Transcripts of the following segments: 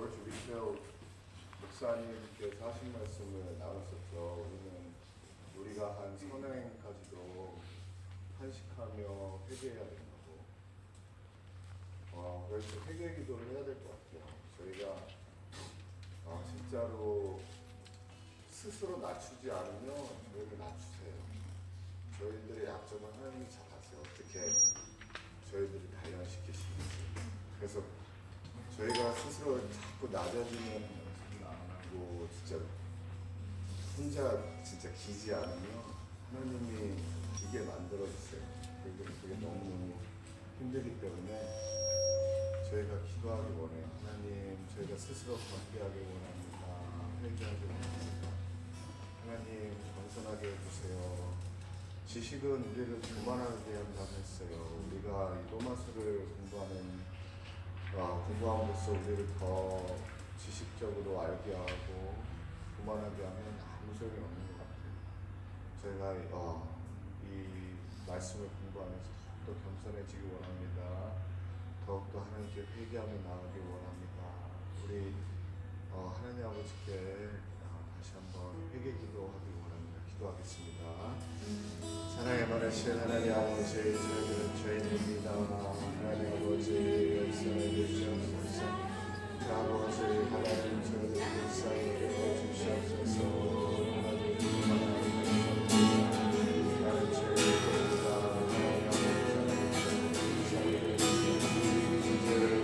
조지 위테오 목사님께서 하신 말씀을 나눴었죠. 우리가 한 선행까지도 탄식하며 회개해야 된다고. 그래서 회개 기도를 해야 될 것 같아요. 저희가 진짜로 스스로 낮추지 않으면 저희를 낮추세요. 저희들의 약점은 하나님이 잘 아세요. 어떻게 저희들을 단련시키시는지. 그래서 저희가 스스로 자꾸 낮아지면 뭐 진짜 혼자 진짜 기지 않으면 하나님이 기게 만들어 주세요. 그게 너무 힘들기 때문에 저희가 기도하기 원해요. 하나님, 저희가 스스로 관계하기 원합니다. 회개하기 원합니다. 하나님, 겸손하게 해주세요. 지식은 우리를 교만하게 한다고 했어요. 우리가 이 로마서를 공부함으로써 우리를 더 지식적으로 알게 하고 교만하게 하면 아무 소용이 없는 것 같아요. 저희가 이 말씀을 공부하면서 더욱더 겸손해지기 원합니다. 더욱더 하나님께 회개하며 나아가기 원합니다. 우리 하나님 아버지께 다시 한번 회개 기도하기 원합니다. 기도하겠습니다. 사랑의 많으신 하나님 아버지, 저희들은 죄인입니다. 하나님 아버지, 역사해 주시옵소서. 아버지 하나님, 저희들 역사해 주시옵소서. 하나님 그만하옵소서. 나는 죄인입니다. 하나님 아버지, 하나님 죄를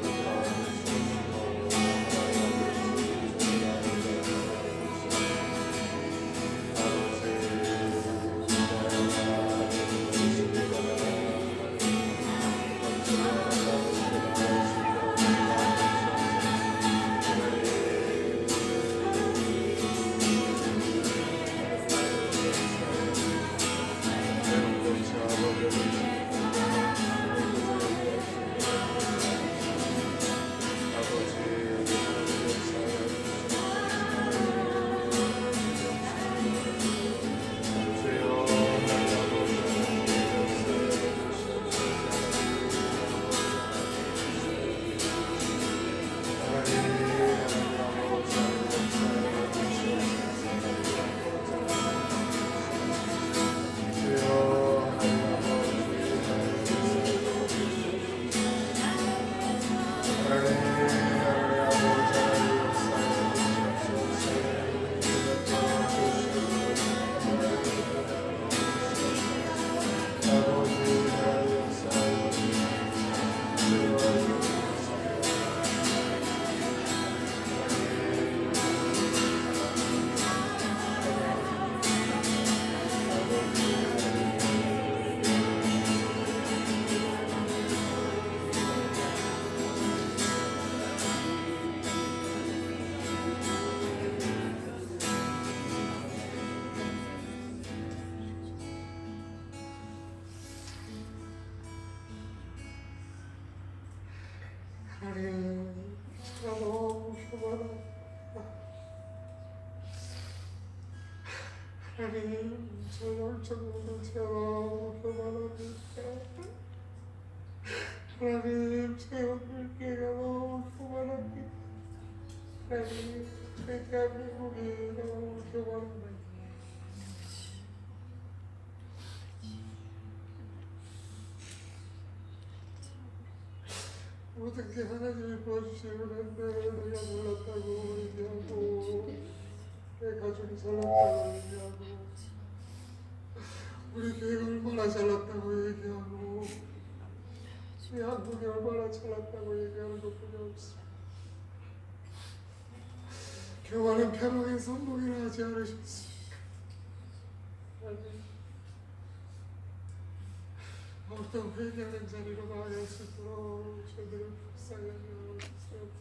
하나님, 제가 너무 교만합니다. 하나님, 저 영적으로 제가 너무 교만합니다. 하나님, 제 영혼계가 너무 교만합니다. 하나님, 저희 대한민국이 너무 교만합니다. 모든 게 하나님이 보여주시는데 내가 몰랐다고 얘기하고 내 가족이 잘났다고 얘기하고 우리 교회가 얼마나 잘났다고 얘기하고 우리 한국이 얼마나 잘났다고 얘기하는 것뿐이 없습니다. 교만은 패망의 선봉이라 하지 않으셨습니까? 어떤 회개하는 자리로 나아갈 수 있도록 저희들을 불쌍히 여주시옵소서.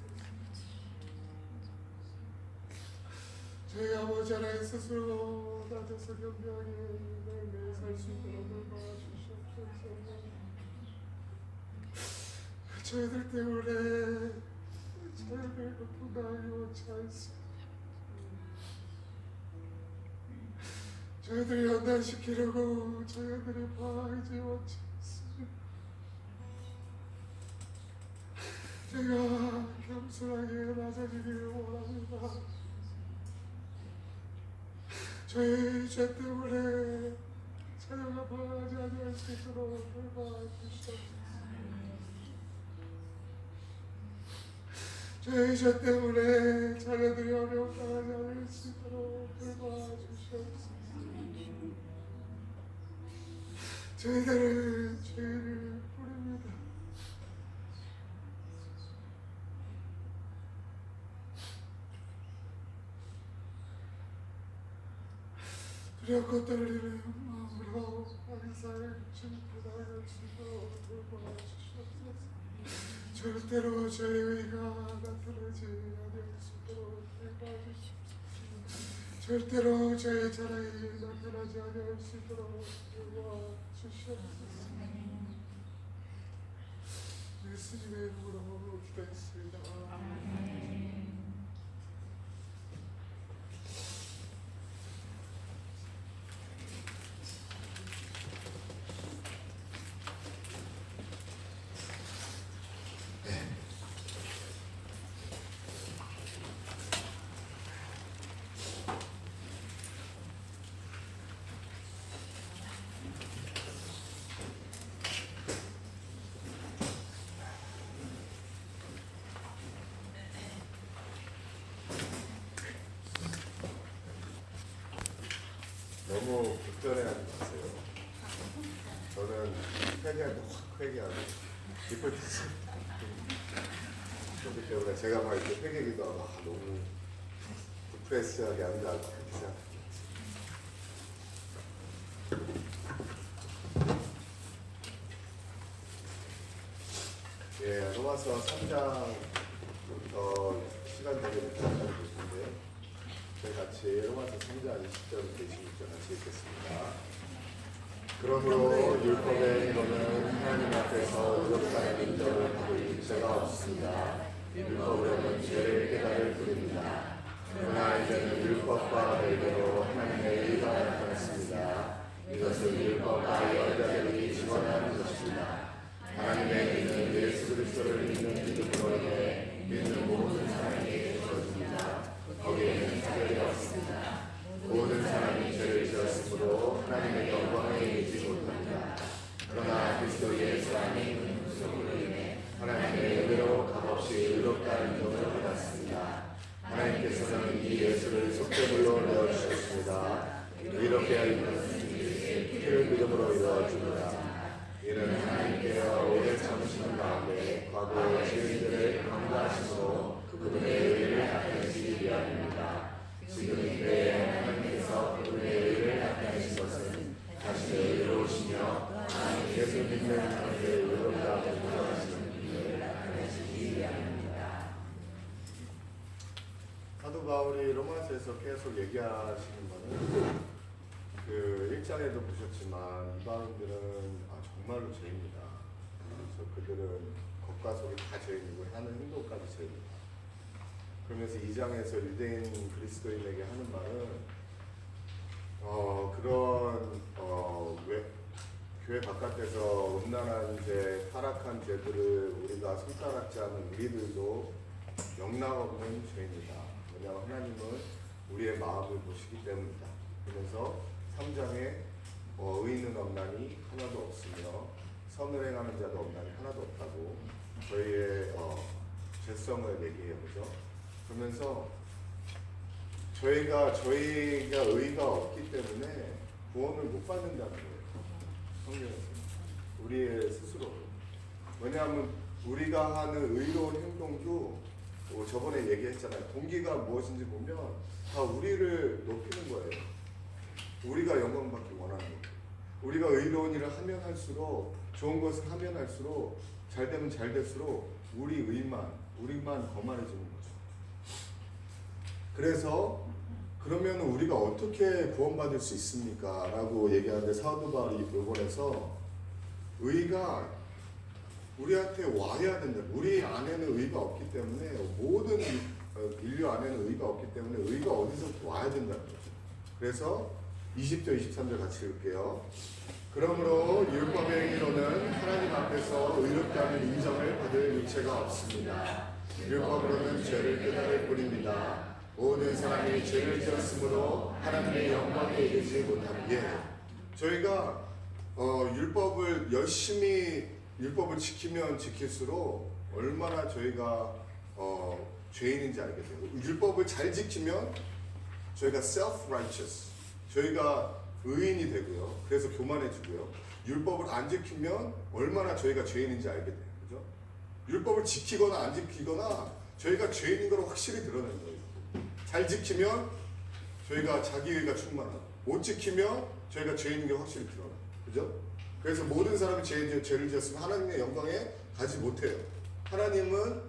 저희 아버지 하나님 스스로 낮아서 겸비하게 매일매일 살 수 있도록 도와주시옵소서. 저희들 때문에 저희들 고통당하기 원치 않습니다. 저희들을 연단시키려고 저희들이 방황하지 원치 않습니다. 제가 겸손하게 낮아지기를 원합니다. 저희 죄 때문에 자녀가 방황하지 아니할 수 있도록 돌봐주시옵소서. 저희 죄 때문에 자녀들이 어려움 당하지 않을 수 있도록 돌봐주시옵소서. 저희들은 죄를 부릅니다. 두렵고 떨리는 마음으로 항상 주님께 나아갈 수 있도록 돌봐주시옵소서. 절대로 저의 의가 나타나지 않을 수 있도록 돌봐주시옵소서. 절대로 저의 자랑이 나타나지 않을 수 있도록 돌봐주시옵소서. 예수님의 이름으로 기도했습니다. 너무 불편해하지 마세요. 저는 회개할 때 확 회개하고 기쁠 때 그렇기 때문에 제가 막 이렇게 회개기도 하고 너무 디프레스하게 한다 그렇게 생각합니다. 예, 로마서 3장부터 시간 되게 잠깐 볼 텐데 저희 같이 로마서 3장 20절부터 26절 같이 읽겠습니다. 그러므로 율법의 이론은 하나님 앞에서 의롭다는 인정을 받을 죄가 없습니다. 율법으로는 죄를 깨달을 뿐입니다. 그러나 이제는 율법과 별개로 하나님의 의가 나타났습니다. 이것은 율법과 여자들이 지원하는 것입니다. 하나님의 의는 예수 그리스도를 믿는 믿음으로 인해 믿는 모든 사람에게 주어집니다. 거기에는 차별이 없습니다. 모든 사람이 죄를 지었으므로 하나님의 영광에 이르지 못합니다. 그러나 그리스도 예수 안에 있는 구속으로 인해 하나님의 은혜로 값없이 의롭다 인정을 받았습니다. 하나님께서는 이 예수를 속죄물로 내어주셨습니다. 이렇게 하는 것은 피를 믿음으로 이루어집니다. 이는 하나님께 오래 참으시는 가운데 과거 죄인들을 강구하심으로 그분의 의를 나타내시기 위함입니다. 지금 이때 하나님께서 그분의 의를 나타내신 것은 자신의 의로우시며 예수 믿는 가운데 의롭다 인정하시는 분을 나타내시기 위함입니다. 사도 바울이 로마서에서 계속 얘기하시는 바는 그 1장에도 보셨지만 이방인들은 정말로 죄입니다. 그래서 그들은 겉과 속이 다 죄인이고 하는 행동까지 죄입니다. 그러면서 2장에서 유대인 그리스도인에게 하는 말은 왜 교회 바깥에서 음란한 죄, 타락한 죄들을 우리가 손가락질 하는 우리들도 영락없는 죄입니다. 왜냐하면 하나님은 우리의 마음을 보시기 때문이다. 그래서 3장에 의인은 없나니 하나도 없으며 선을 행하는 자도 없나니 하나도 없다고 저희의 죄성을 얘기해요. 그죠? 그러면서 저희가 의가 없기 때문에 구원을 못 받는다는 거예요. 성경에서 우리의 스스로. 왜냐하면 우리가 하는 의로운 행동도 저번에 얘기했잖아요. 동기가 무엇인지 보면 다 우리를 높이는 거예요. 우리가 영광받기 원하는 거예요. 우리가 의로운 일을 하면 할수록, 좋은 것을 하면 할수록, 잘 되면 잘 될수록 우리만 거만해지는 거죠. 그래서 그러면 우리가 어떻게 구원받을 수 있습니까? 라고 얘기하는데 사도 바울이 이번에서 의가 우리한테 와야 된다. 우리 안에는 의가 없기 때문에 모든 인류 안에는 의가 없기 때문에 의가 어디서 와야 된다는 거죠. 그래서 20절 23절 같이 읽을게요. 그러므로 율법의 행위로는 하나님 앞에서 의롭다는 인정을 받을 유체가 없습니다. 율법으로는 죄를 깨달을 뿐입니다. 모든 사람이 죄를 지었으므로 하나님의 영광에 이르지 못하기에 저희가 율법을 열심히 율법을 지키면 지킬수록 얼마나 저희가 죄인인지 알게 돼요. 율법을 잘 지키면 저희가 self-righteous, 저희가 의인이 되고요. 그래서 교만해지고요. 율법을 안 지키면 얼마나 저희가 죄인인지 알게 돼요. 그죠? 율법을 지키거나 안 지키거나 저희가 죄인인 걸 확실히 드러내는 거예요. 잘 지키면 저희가 자기의가 충만하고 못 지키면 저희가 죄인인 게 확실히 드러나요. 그죠? 그래서 모든 사람이 죄를 지었으면 하나님의 영광에 가지 못해요. 하나님은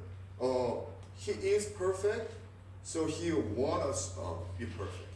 He is perfect, so He wants us to be perfect.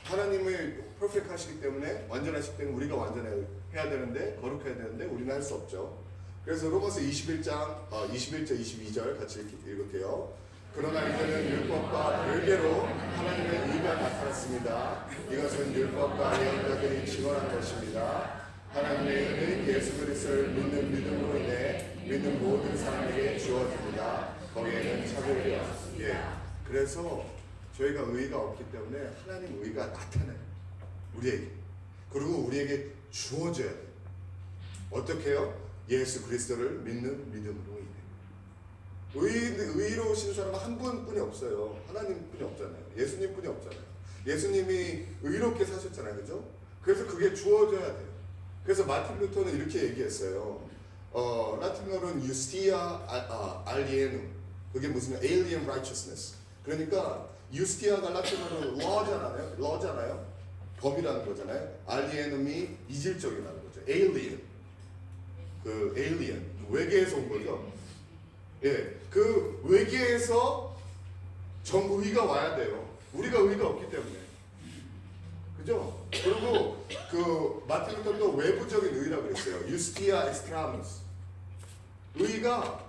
하나님을 perfect 하시기 때문에 완전하시기 때문에 우리가 완전해야 되는데 거룩해야 되는데 우리는 할 수 없죠. 그래서 로마서 21장 21절 22절 같이 읽을게요. 그러나 이제는 율법과 별개로 하나님의 의가 나타났습니다. 이것은 율법과 예언자들이 증언한 것입니다. 하나님의 의는 예수 그리스도를 믿는 믿음으로 인해 믿는 모든 사람에게 주어집니다. 거기에는 차별이 없습니다. 그래서 저희가 의가 없기 때문에 하나님 의가 나타나요. 우리에게. 그리고 우리에게 주어져야 돼요. 어떻게 해요? 예수 그리스도를 믿는 믿음으로 인해. 의로우신 사람은 한 분뿐이 없어요. 하나님뿐이 없잖아요. 예수님뿐이 없잖아요. 예수님이 의롭게 사셨잖아요. 그죠? 그래서 그게 주어져야 돼요. 그래서 마틴 루터는 이렇게 얘기했어요. 라틴어로는 justia alienum. 그게 무슨 alien righteousness. 그러니까 justia가 라틴어로 law잖아요. 법이라는 거잖아요. alienum이 이질적이라는 거죠. alien. 그 alien. 외계에서 온 거죠. 예. 그 외계에서 정의가 와야 돼요. 우리가 의가 없기 때문에. 그죠? 그리고 그 마틴 루터도 외부적인 의라고 그랬어요. justia extramus. 의가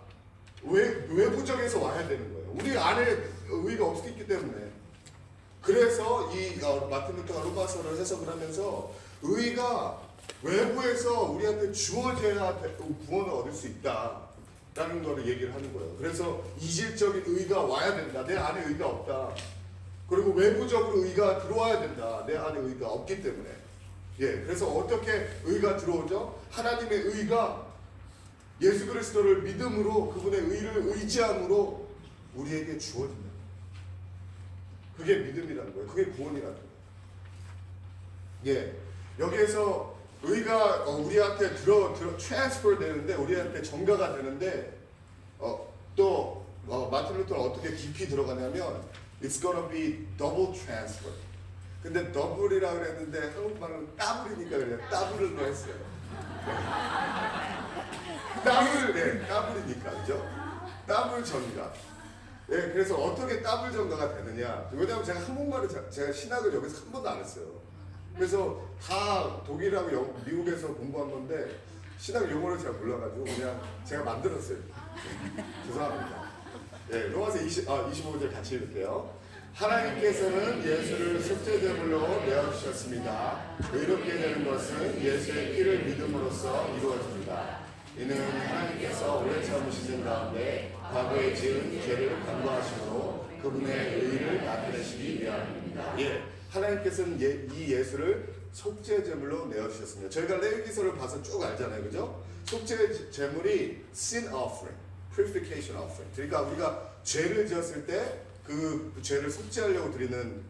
외부적에서 와야 되는 거예요. 우리 안에 의가 없기 때문에. 그래서 이 마틴 루터가 로마서를 해석을 하면서 의가 외부에서 우리한테 주어져야 구원을 얻을 수 있다라는 거를 얘기를 하는 거예요. 그래서 이질적인 의가 와야 된다. 내 안에 의가 없다. 그리고 외부적으로 의가 들어와야 된다. 내 안에 의가 없기 때문에. 예, 그래서 어떻게 의가 들어오죠? 하나님의 의가 예수 그리스도를 믿음으로 그분의 의를 의지함으로 우리에게 주어진다. 그게 믿음이라는 거예요. 그게 구원이라는 거예요. 예, 여기에서 의가 우리한테 트랜스퍼 되는데 우리한테 전가가 되는데 또 마틴 루터는 어떻게 깊이 들어가냐면 It's gonna be double transfer. 근데 더블이라 그랬는데 한국말은 따블이니까 그냥 따블로 했어요. 따블이니까 그죠? 따블 전가. 예, 그래서 어떻게 따블 전가가 되느냐? 왜냐하면 제가 한국말을 제가 신학을 여기서 한 번도 안 했어요. 그래서 다 독일하고 미국에서 공부한 건데 신학 용어를 잘 몰라가지고 그냥 제가 만들었어요. 죄송합니다. 예, 로마서 25절 같이 읽을게요. 하나님께서는 예수를 속죄제물로 내어주셨습니다. 의롭게 되는 것은 예수의 피를 믿음으로써 이루어집니다. 이는 하나님께서 오래 참으시는 가운데 과거에 지은 죄를 간과하심으로 그분의 의를 나타내시기 위함입니다. 예, 하나님께서는 이 예수를 속죄제물로 내어주셨습니다. 저희가 레위기서를 봐서 쭉 알잖아요. 그죠? 속죄제물이 sin offering, purification offering. 그러니까 우리가 죄를 지었을 때 그 죄를 속죄하려고 드리는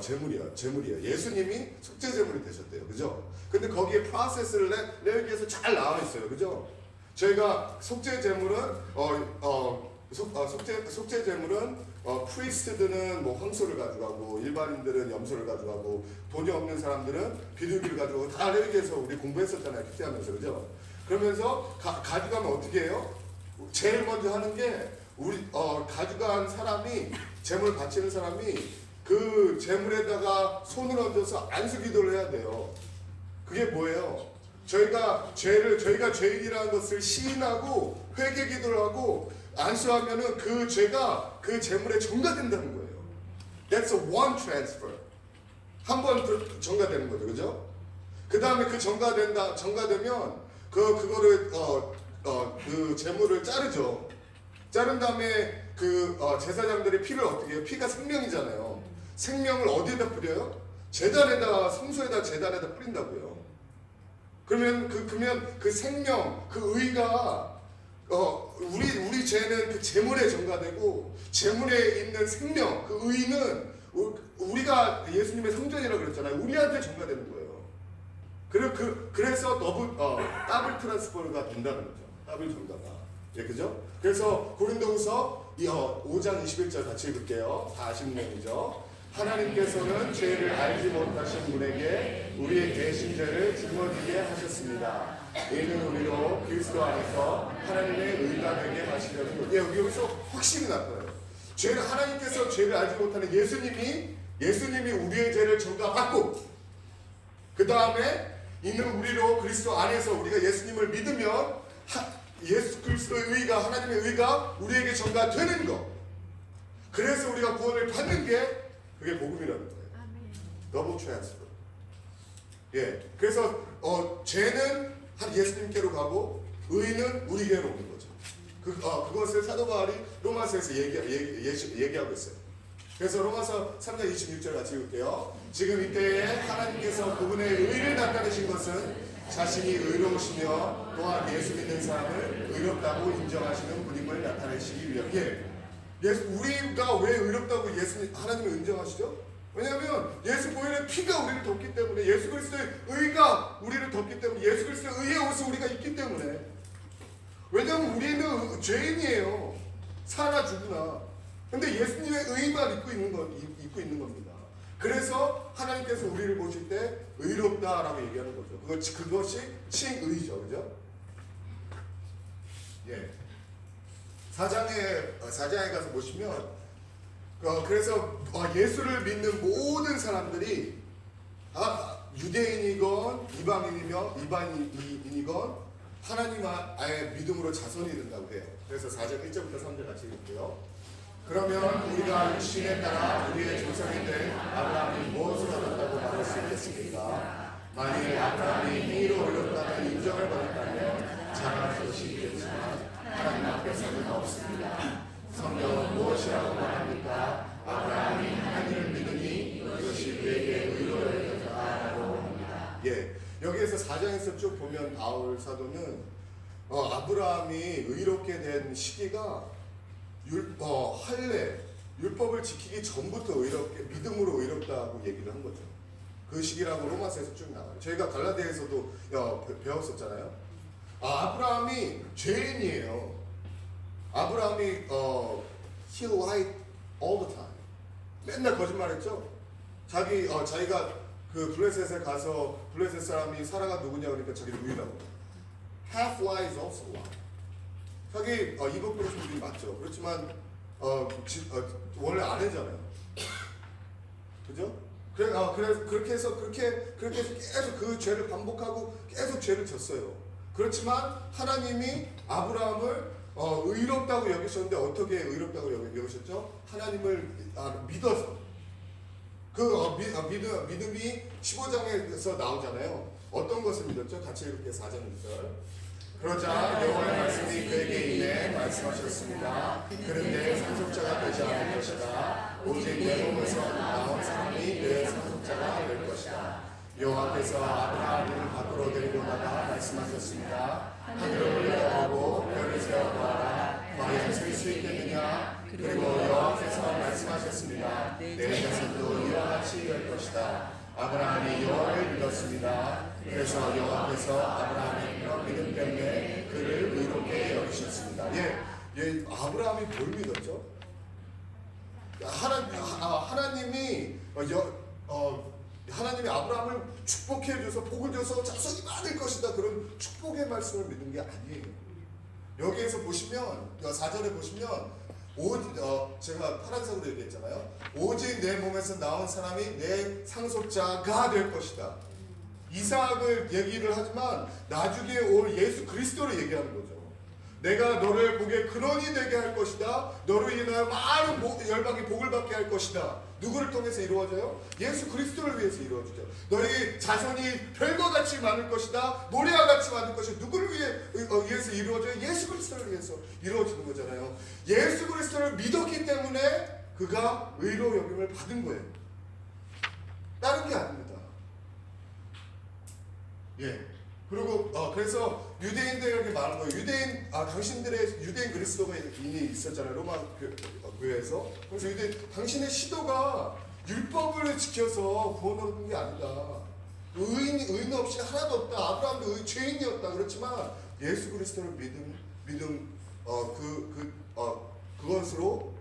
제물이에요. 예수님이 속죄제물이 되셨대요. 그죠? 근데 거기에 프로세스를 레위기에서 잘 나와 있어요. 그죠? 저희가 속죄제물은 속죄제물은 프리스트들은 뭐 황소를 가져가고 일반인들은 염소를 가져가고 돈이 없는 사람들은 비둘기를 가져가고 다 레위기에서 우리 공부했었잖아요. 큐티하면서. 그죠? 그러면서 가져가면 어떻게 해요? 제일 먼저 하는 게 우리 가져간 사람이 제물 바치는 사람이 그 제물에다가 손을 얹어서 안수기도를 해야 돼요. 그게 뭐예요? 저희가 죄인이라는 것을 시인하고 회개기도를 하고 안수하면은 그 죄가 그 제물에 전가된다는 거예요. That's a one transfer. 한 번 전가되는 거죠, 그죠? 그 다음에 그 전가되면 그 제물을 자르죠. 자른 다음에 제사장들의 피를 어떻게 해요? 피가 생명이잖아요. 생명을 어디에다 뿌려요? 제단에다, 성소에다, 제단에다 뿌린다고요. 그러면 그 생명, 그 의가 우리 죄는 그 제물에 전가되고 제물에 있는 생명, 그 의는 우리가 예수님의 성전이라고 그랬잖아요. 우리한테 전가되는 거예요. 그래서 더블 트랜스퍼가 된다는 거죠. 더블 전가가. 예, 그죠? 그래서 고린도후서 5장 21절 같이 읽을게요. 다 아시는 내용이죠. 하나님께서는 죄를 알지 못하신 분에게 우리의 대신 죄를 짊어지게 하셨습니다. 이는 우리로 그리스도 안에서 하나님의 의가 되게 하시려는 것. 예, 여기서 확실히 나타나요. 하나님께서 죄를 알지 못하는 예수님이 우리의 죄를 전가받고 그 다음에 있는 우리로 그리스도 안에서 우리가 예수님을 믿으면 예수 그리스도의 의가, 하나님의 의가 우리에게 전가되는 것. 그래서 우리가 구원을 받는 게 그게 복음이라는 거예요. 더블 트랜스퍼. 예, 그래서 죄는 예수님께로 가고 의는 우리에게로 오는 거죠. 그것을 사도 바울이 로마서에서 얘기하고 있어요. 그래서 로마서 3장 26절 같이 읽을게요. 지금 이때에 하나님께서 그분의 의를 나타내신 것은 자신이 의로우시며 또한 예수 믿는 사람을 의롭다고 인정하시는 분임을 나타내시기 위하여. 우리가 왜 의롭다고 하나님을 인정하시죠? 왜냐하면 예수 보혈의 피가 우리를 덮기 때문에, 예수 그리스도의 의가 우리를 덮기 때문에, 예수 그리스도의 의의 옷을 우리가 입기 때문에. 왜냐하면 우리는 죄인이에요. 사나 죽으나. 근데 예수님의 의만 입고 있는 겁니다. 그래서 하나님께서 우리를 보실 때 의롭다라고 얘기하는 거죠. 그것이 칭의죠, 그죠? 예. 사장에 가서 보시면 그래서 예수를 믿는 모든 사람들이 유대인이건 이방인이건 하나님 아예 믿음으로 자손이 된다고 해요. 그래서 4장 1절부터 3절 같이 읽을게요. 그러면 우리가 육신에 따라 우리의 조상이 된 아브라함이 무엇을 얻었다고 말할 수 있겠습니까? 만일 아브라함이 행위로 의롭다는 인정을 받았다면 자랑할 것이 있겠지만 하나님 앞에서는 없습니다. 성경은 무엇이라고 말합니까? 아브라함이 하나님을 믿으니 이것이 그에게 의로 여겨졌다라고 합니다. 예, 여기에서 4장에서 쭉 보면 바울 사도는 아브라함이 의롭게 된 시기가 율법을 지키기 전부터 믿음으로 의롭다고 얘기를 한 거죠. 그 시기라고 로마서에서 쭉 나와요. 저희가 갈라디아에서도 배웠었잖아요. 아브라함이 죄인이에요. 아브라함이 he lied all the time. 맨날 거짓말했죠. 자기가 그 블레셋에 가서 블레셋 사람이 사라가 누구냐 그러니까 자기를 우유라고. Half lie is also lie. 자기 이복그릇 소리 맞죠. 그렇지만 원래 안 했잖아요. 그죠? 그렇게 해서 계속 그 죄를 반복하고 계속 죄를 졌어요. 그렇지만 하나님이 아브라함을 의롭다고 여기셨는데 어떻게 의롭다고 여기셨죠? 하나님을 믿어서. 믿음이 15장에서 나오잖아요. 어떤 것을 믿었죠? 같이 이렇게 4장 6절. 그러자 여호와의 말씀이 그에게 임해 말씀하셨습니다. 그런데 상속자가 되지 않을 것이다. 오직 내 몸에서 나온 사람이 내 상속자가 될 것이다. 여호와께서 아브라함을 밖으로 데리고 나가 말씀하셨습니다. 하늘을 열어보고 별을 세어보아라. 과연 셀 수 있겠느냐? 그리고 여호와께서 말씀하셨습니다. 내 자손도 이와 같이 될 것이다. 아브라함이 여호와를 믿었습니다. 그래서 여호와께서 아브라함의 그런 믿음 때문에 그를 의롭게 여기셨습니다. 아브라함이 뭘 믿었죠? 하나님이 아브라함을 축복해 줘서 복을 줘서 자손이 많을 것이다. 그런 축복의 말씀을 믿는 게 아니에요. 여기에서 보시면 4절에 보시면 제가 파란색으로 얘기했잖아요. 오직 내 몸에서 나온 사람이 내 상속자가 될 것이다. 이삭을 얘기를 하지만 나중에 올 예수 그리스도를 얘기하는 거죠. 내가 너를 복의 근원이 되게 할 것이다. 너로 인하여 많은 열방이 복을 받게 할 것이다. 누구를 통해서 이루어져요? 예수 그리스도를 위해서 이루어지죠. 너희 자손이 별과 같이 많을 것이다. 모래와 같이 많을 것이다. 누구를 위해서 이루어져요? 예수 그리스도를 위해서 이루어지는 거잖아요. 예수 그리스도를 믿었기 때문에 그가 의로 여김을 받은 거예요. 다른 게 아닙니다. 예. 그리고 그래서 유대인들에게 말한 거예요. 당신들의 유대인 그리스도인이 있었잖아요. 로마 교회에서. 그래서 당신의 시도가 율법을 지켜서 구원 얻은 게 아니다. 의인 없이 하나도 없다. 아브라함도 죄인이었다. 그렇지만 예수 그리스도를 그것으로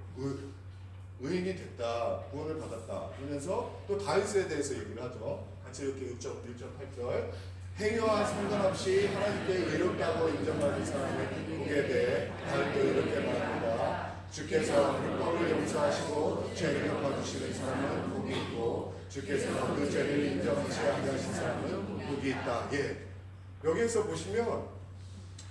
의인이 됐다. 구원을 받았다. 그러면서 또 다윗에 대해서 얘기를 하죠. 같이 이렇게 1.8절. 행위와 상관없이 하나님께 의롭다고 인정받은 사람을 보게 돼 다윗도 이렇게 말합니다. 주께서 율법을 용서하시고 죄를 덮어주시는 사람은 복이 있고 주께서 그 죄를 인정하지 않으신 사람은 복이 있다. 예. 여기에서 보시면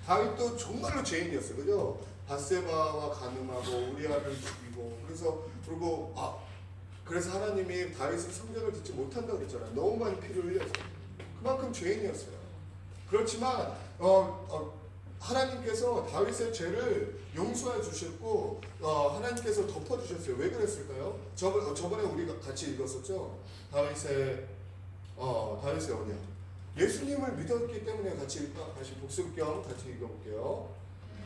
다윗도 정말로 죄인이었어요. 그죠? 밧세바와 간음하고 우리아를 죽이고 그래서 하나님이 다윗의 성전을 짓지 못한다고 그랬잖아요. 너무 많이 피를 흘려서. 그만큼 죄인이었어요. 그렇지만 하나님께서 다윗의 죄를 용서해 주셨고 하나님께서 덮어주셨어요. 왜 그랬을까요? 저번에 우리가 같이 읽었었죠. 다윗의 언약. 예수님을 믿었기 때문에 다시 복습경 같이 읽어볼게요.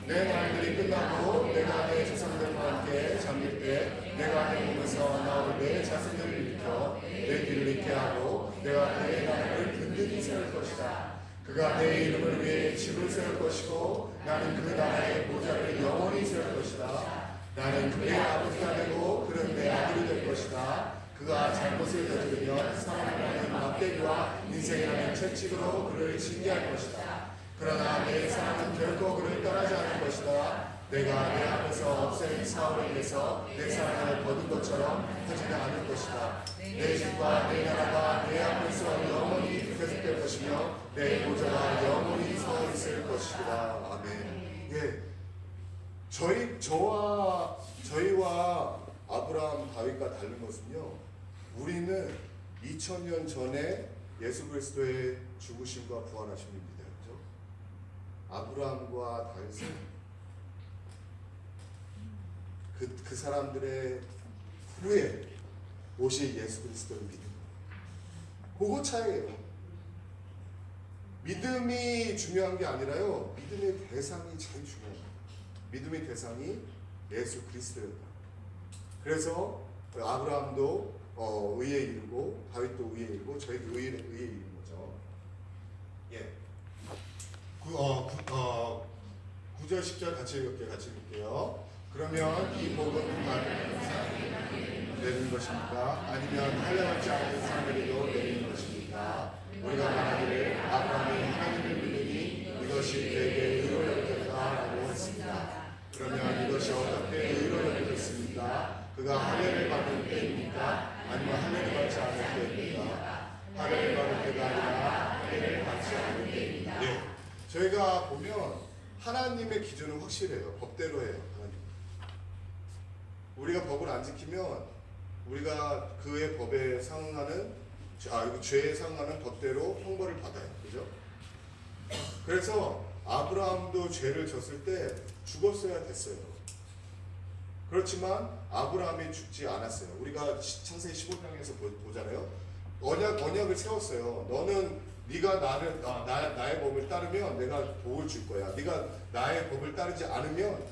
내 날들이 끝나고 내가 내 자손들과 함께 잠들 때 내가 내 몸에서 나올 내 자손들을 일으켜 내 길을 있게 하고 내가 내 나라를 든든히 세울 것이다. 그가 내 이름을 위해 집을 세울 것이고 나는 그 나라의 보좌를 영원히 세울 것이다. 나는 그의 아버지가 되고 그는 내 아들이 될 것이다. 그가 잘못을 저지르면 사망이라는 막대기와 인생이라는 채찍으로 그를 징계할 것이다. 그러나 내 사랑은 결코 그를 떠나지 않을 것이다. 내가 내 앞에서 없앤 사울을 위해서 내 사랑을 거둔 것처럼 하지는 않을 것이다. 내 집과 내 나라가 내 앞에서 영원히 계속될 것이며 내 보좌가 영원히 서 있을 것이다. 아멘. 예, 저희와 아브라함, 다윗과 다른 것은요, 우리는 2000년 전에 예수 그리스도의 죽으심과 부활하심입니다. 아브라함과 다윗은 그 사람들의 후에 오실 예수 그리스도를 믿는 거예요. 그거 차이예요. 믿음이 중요한 게 아니라요, 믿음의 대상이 제일 중요해요. 믿음의 대상이 예수 그리스도였다. 그래서 아브라함도 의에 이르고 다윗도 의에 이르고 저희도 의에 이르는 거죠. 예. 9절 10절 같이 읽을게요. 그러면 이 복은 내리는 것입니까? 아니면 할례받지 않은 사람에게도 내리는 것입니까? 우리가 말하기를 아브라함이 하나님을 믿으니 이것이 그에게 의로 여겨졌다라고 했습니다. 그러면 이것이 어떻게 의로 여겨졌습니까? 그가 할례를 받은 때입니까? 아니면 할례를 받지 않을 때입니까? 할례를 받을 때가 아니라 할례를 받지 않을 때입니다. 네. 저희가 보면 하나님의 기준은 확실해요. 법대로 해요. 하나님. 우리가 법을 안 지키면 우리가 그의 법에 상응하는 죄에 상응하는 법대로 형벌을 받아요. 그죠? 그래서 아브라함도 죄를 졌을 때 죽었어야 됐어요. 그렇지만 아브라함이 죽지 않았어요. 우리가 창세기 15장에서 보잖아요. 언약을 세웠어요. 너는 네가 나의 법을 따르면 내가 복을 줄 거야. 네가 나의 법을 따르지 않으면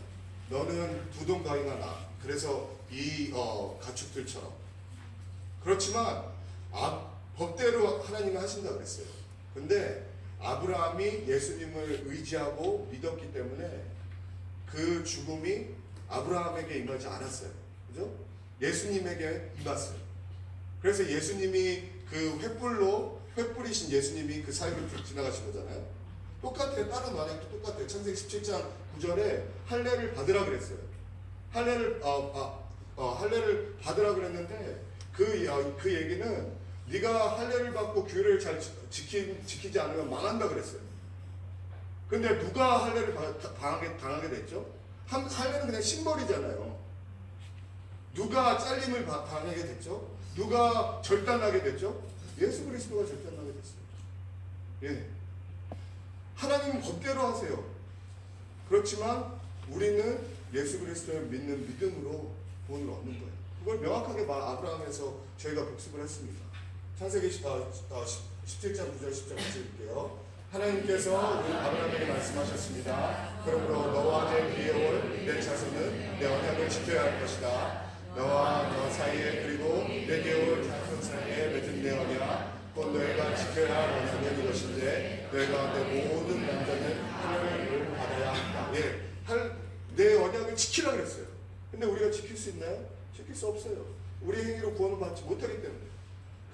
너는 두동강이가 나. 그래서 이 가축들처럼. 그렇지만 법대로 하나님이 하신다 그랬어요. 근데 아브라함이 예수님을 의지하고 믿었기 때문에 그 죽음이 아브라함에게 임하지 않았어요. 그죠? 예수님에게 임했어요. 그래서 예수님이 그 횃불이신 예수님이 그 사이를 지나가신 거잖아요. 똑같아요. 다른 언약도 똑같아요. 창세기 17장 9절에 할례를 받으라 그랬어요. 할례를 받으라 그랬는데 그 얘기는 네가 할례를 받고 규례를 잘 지키지 않으면 망한다 그랬어요. 근데 누가 할례를 당하게 됐죠? 할례는 그냥 심벌이잖아요. 누가 잘림을 당하게 됐죠? 누가 절단하게 됐죠? 예수 그리스도가 절단하게 됐어요. 예. 하나님은 법대로 하세요. 그렇지만 우리는 예수 그리스도를 믿는 믿음으로 구원을 얻는 거예요. 그걸 명확하게 아브라함에서 저희가 복습을 했습니다. 창세기 17장 9절 10절 같이 읽을게요. 하나님께서 우리 아브라함에게 말씀하셨습니다. 그러므로 너와 내 뒤에 올 내 자손은 내 언약을 지켜야 할 것이다. 너와 너 사이에 그리고 내 뒤에 올 자손 사이에 맺은 내 언약 곧 너희가 지켜야 할 언약은 이것인데 너희가 내 모든 남자는 하늘을 받아야 한다. 예, 내 언약을 지키라 그랬어요. 근데 우리가 지킬 수 있나요? 지킬 수 없어요. 우리 행위로 구원을 받지 못하기 때문에.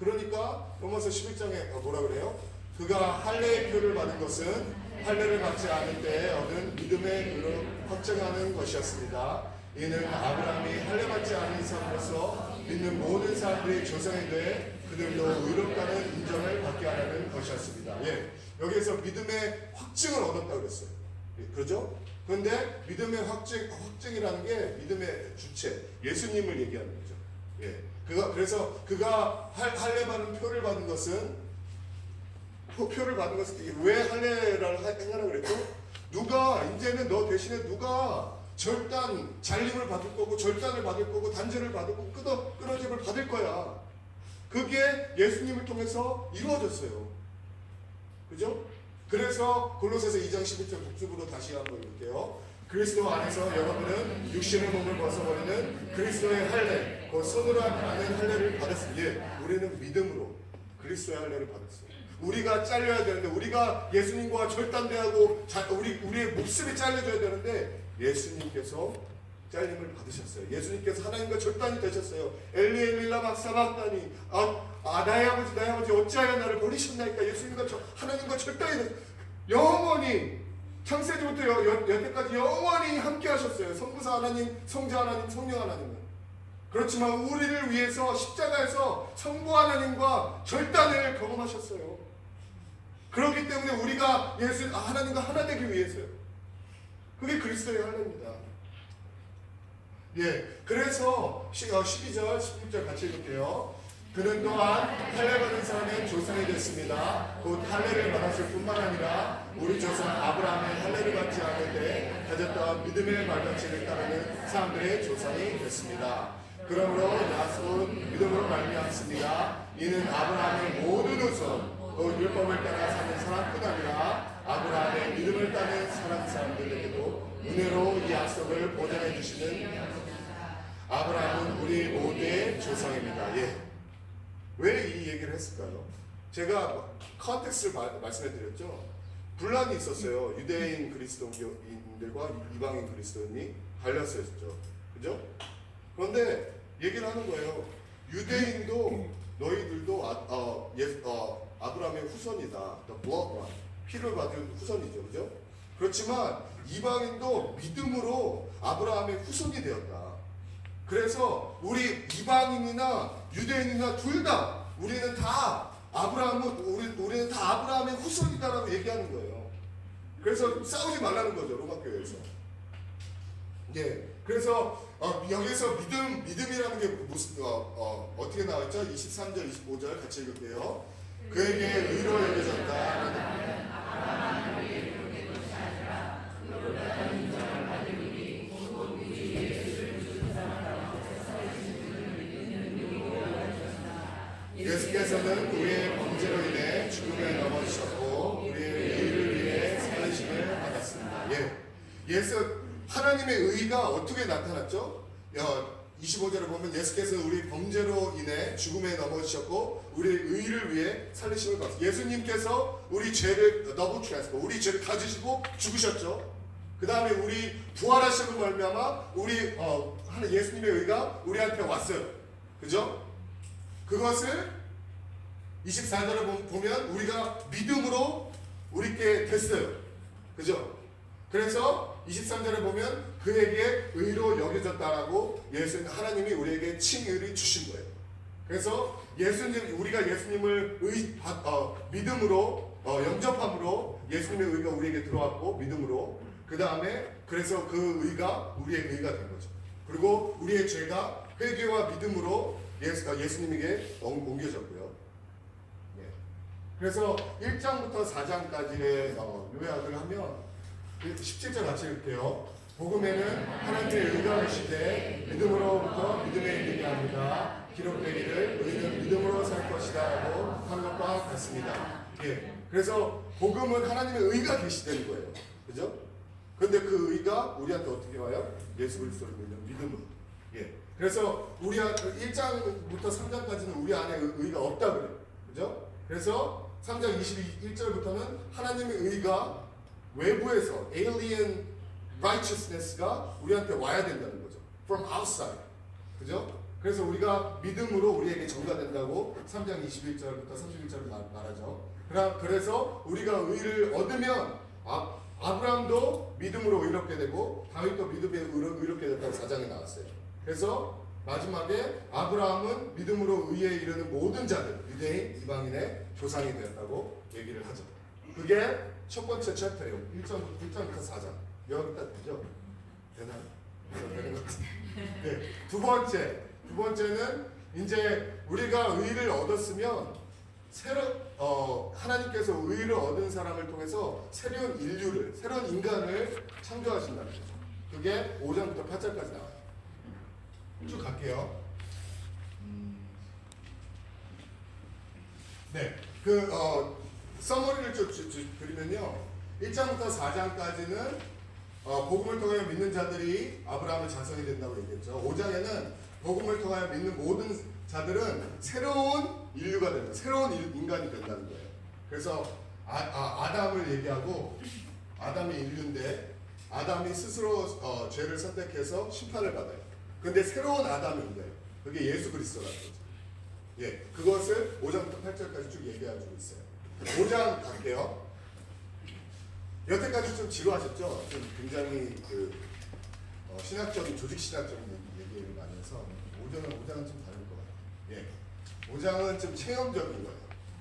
그러니까 로마서 11장에 뭐라 그래요? 그가 할례의 표를 받은 것은 할례를 받지 않을 때 얻은 믿음의 표로 확증하는 것이었습니다. 이는 아브라함이 할례 받지 않은 사람으로서 믿는 모든 사람들이 조상이 돼 그들도 의롭다는 인정을 받게 하라는 것이었습니다. 예, 여기에서 믿음의 확증을 얻었다고 그랬어요. 예, 그렇죠? 그런데 믿음의 확증이라는 게 믿음의 주체, 예수님을 얘기하는 거죠. 예, 그래서 그가 할례 받은 표를 받은 것은 왜 할례를 행하라고 그랬죠? 이제는 너 대신에 누가 잘림을 받을 거고 절단을 받을 거고 단절을 받을 거고 끊어짐을 받을 거야. 그게 예수님을 통해서 이루어졌어요. 그죠? 그래서 골로새서 2장 11절 복습으로 다시 한번 읽을게요. 그리스도 안에서 여러분은 육신의 몸을 벗어버리는 그리스도의 할례, 그 손으로 하는 할례를 받았습니다. 예, 우리는 믿음으로 그리스도의 할례를 받았어요. 우리가 잘려야 되는데, 우리가 예수님과 절단대하고 우리의 목숨이 잘려져야 되는데 예수님께서 잘림을 받으셨어요. 예수님께서 하나님과 절단이 되셨어요. 엘리 엘리 라마 사박다니, 나의 아버지 어찌하여 나를 버리셨나이까. 예수님과 하나님과 절단이 되셨어요. 영원히 창세기부터 여태까지 영원히 함께 하셨어요. 성부사 하나님, 성자 하나님, 성령 하나님은. 그렇지만 우리를 위해서 십자가에서 성부 하나님과 절단을 경험하셨어요. 그렇기 때문에 우리가 하나님과 하나 되기 위해서요. 그게 그리스도의 할례입니다. 예, 그래서 12절, 16절 같이 읽을게요. 그는 또한 할례 받은 사람의 조상이 됐습니다. 곧 할례를 받았을 뿐만 아니라 우리 조상 아브라함의 할례를 받지 않을 때 가졌던 믿음의 말씀을 따르는 사람들의 조상이 됐습니다. 그러므로 야손 믿음으로 말미암습니다. 이는 아브라함의 모든 후손, 또 율법을 따라 사는 사람뿐 아니라 아브라함의 믿음을 따르는 사람들에게도 은혜로 이 약속을 보장해 주시는 아브라함은 우리 모두의 조상입니다. 예. 왜 이 얘기를 했을까요? 제가 컨텍스트를 말씀해 드렸죠. 분란이 있었어요. 유대인 그리스도인들과 이방인 그리스도인이 갈렸었죠. 그죠? 그런데 얘기를 하는 거예요. 유대인도 너희들도 아브라함의 후손이다. 피를 받은 후손이죠. 그죠? 그렇지만 이방인도 믿음으로 아브라함의 후손이 되었다. 그래서 우리 이방인이나 유대인이나 둘 다 우리는 다 우리는 다 아브라함의 후손이다라고 얘기하는 거예요. 그래서 싸우지 말라는 거죠. 로마교회에서. 예. 그래서 여기서 믿음이라는 게 무슨 어떻게 나왔죠? 23절, 25절 같이 읽을게요. 그에게 의로 여겨졌다. 예수께서는 우리의 범죄로 인해 죽음에 넘어지셨고 우리의 의를 위해 살리심을 받았습니다. 예. 하나님의 의가 어떻게 나타났죠? 25절에 보면 예수께서 우리 범죄로 인해 죽음에 넘어지셨고 우리의 의를 위해 살리심을 받았습니다. 예수님께서 우리 죄를 우리 죄를 가지시고 죽으셨죠. 그 다음에 우리 부활하심을 말미암아 우리 예수님의 의가 우리한테 왔어요. 그죠? 그것을 24절에 보면 우리가 믿음으로 우리께 됐어요. 그죠? 그래서 23절에 보면 그에게 의로 여겨졌다라고 하나님이 우리에게 칭의를 주신 거예요. 그래서 우리가 예수님을 믿음으로 영접함으로 예수님의 의가 우리에게 들어왔고 믿음으로 그 다음에 그래서 그 의가 우리의 의가 된 거죠. 그리고 우리의 죄가 회개와 믿음으로 예수님에게 옮겨졌고요. 예. 그래서 1장부터 4장까지의 요약을 하면 17절 같이 읽게요. 복음에는 하나님의 의가 계시되 믿음으로부터 믿음에 이르게 합니다. 기록되기를 의는 믿음으로 살 것이다 라고 한 것과 같습니다. 예. 그래서 복음은 하나님의 의가 계시다는 거예요. 그죠? 근데 그 의가 우리한테 어떻게 와요? 예수 그리스도를 믿는 믿음으로. 예. 그래서 우리 1장부터 3장까지는 우리 안에 의가 없다 그래요. 그죠? 그래서 3장 21절부터는 하나님의 의가 외부에서 alien righteousness가 우리한테 와야 된다는 거죠. From outside. 그죠? 그래서 우리가 믿음으로 우리에게 전가된다고 3장 21절부터 31절을 말하죠. 그래서 우리가 의를 얻으면 아브라함도 믿음으로 의롭게 되고 다윗도 믿음에 의롭게 됐다고 4장에 나왔어요. 그래서 마지막에 아브라함은 믿음으로 의에 이르는 모든 자들, 유대인, 이방인의 조상이 되었다고 얘기를 하죠. 그게 첫 번째 챕터예요. 1장부터 4장. 여기까지 되죠? 되는 것 같아요. 네. 두 번째는 이제 우리가 의를 얻었으면 하나님께서 의를 얻은 사람을 통해서 새로운 인류를, 새로운 인간을 창조하신다는 거죠. 그게 5장부터 8장까지 나와요. 쭉 갈게요. 네, 서머리를 좀 드리면요. 1장부터 4장까지는 복음을 통하여 믿는 자들이 아브라함의 자손이 된다고 얘기했죠. 5장에는 복음을 통하여 믿는 모든 자들은 새로운 인류가 된다. 새로운 인간이 된다는 거예요. 그래서 아담을 얘기하고 아담이 인류인데 아담이 스스로 죄를 선택해서 심판을 받아요. 근데 새로운 아담이 온대요. 그게 예수 그리스도라는 거죠. 예, 그것을 5장부터 8절까지 쭉 얘기해주고 있어요. 5장 갈게요. 여태까지 좀 지루하셨죠? 좀 굉장히 신학적인, 조직신학적인 얘기를 많이 해서 5장은 좀 다를 것 같아요. 예, 5장은 좀 체험적인 거예요.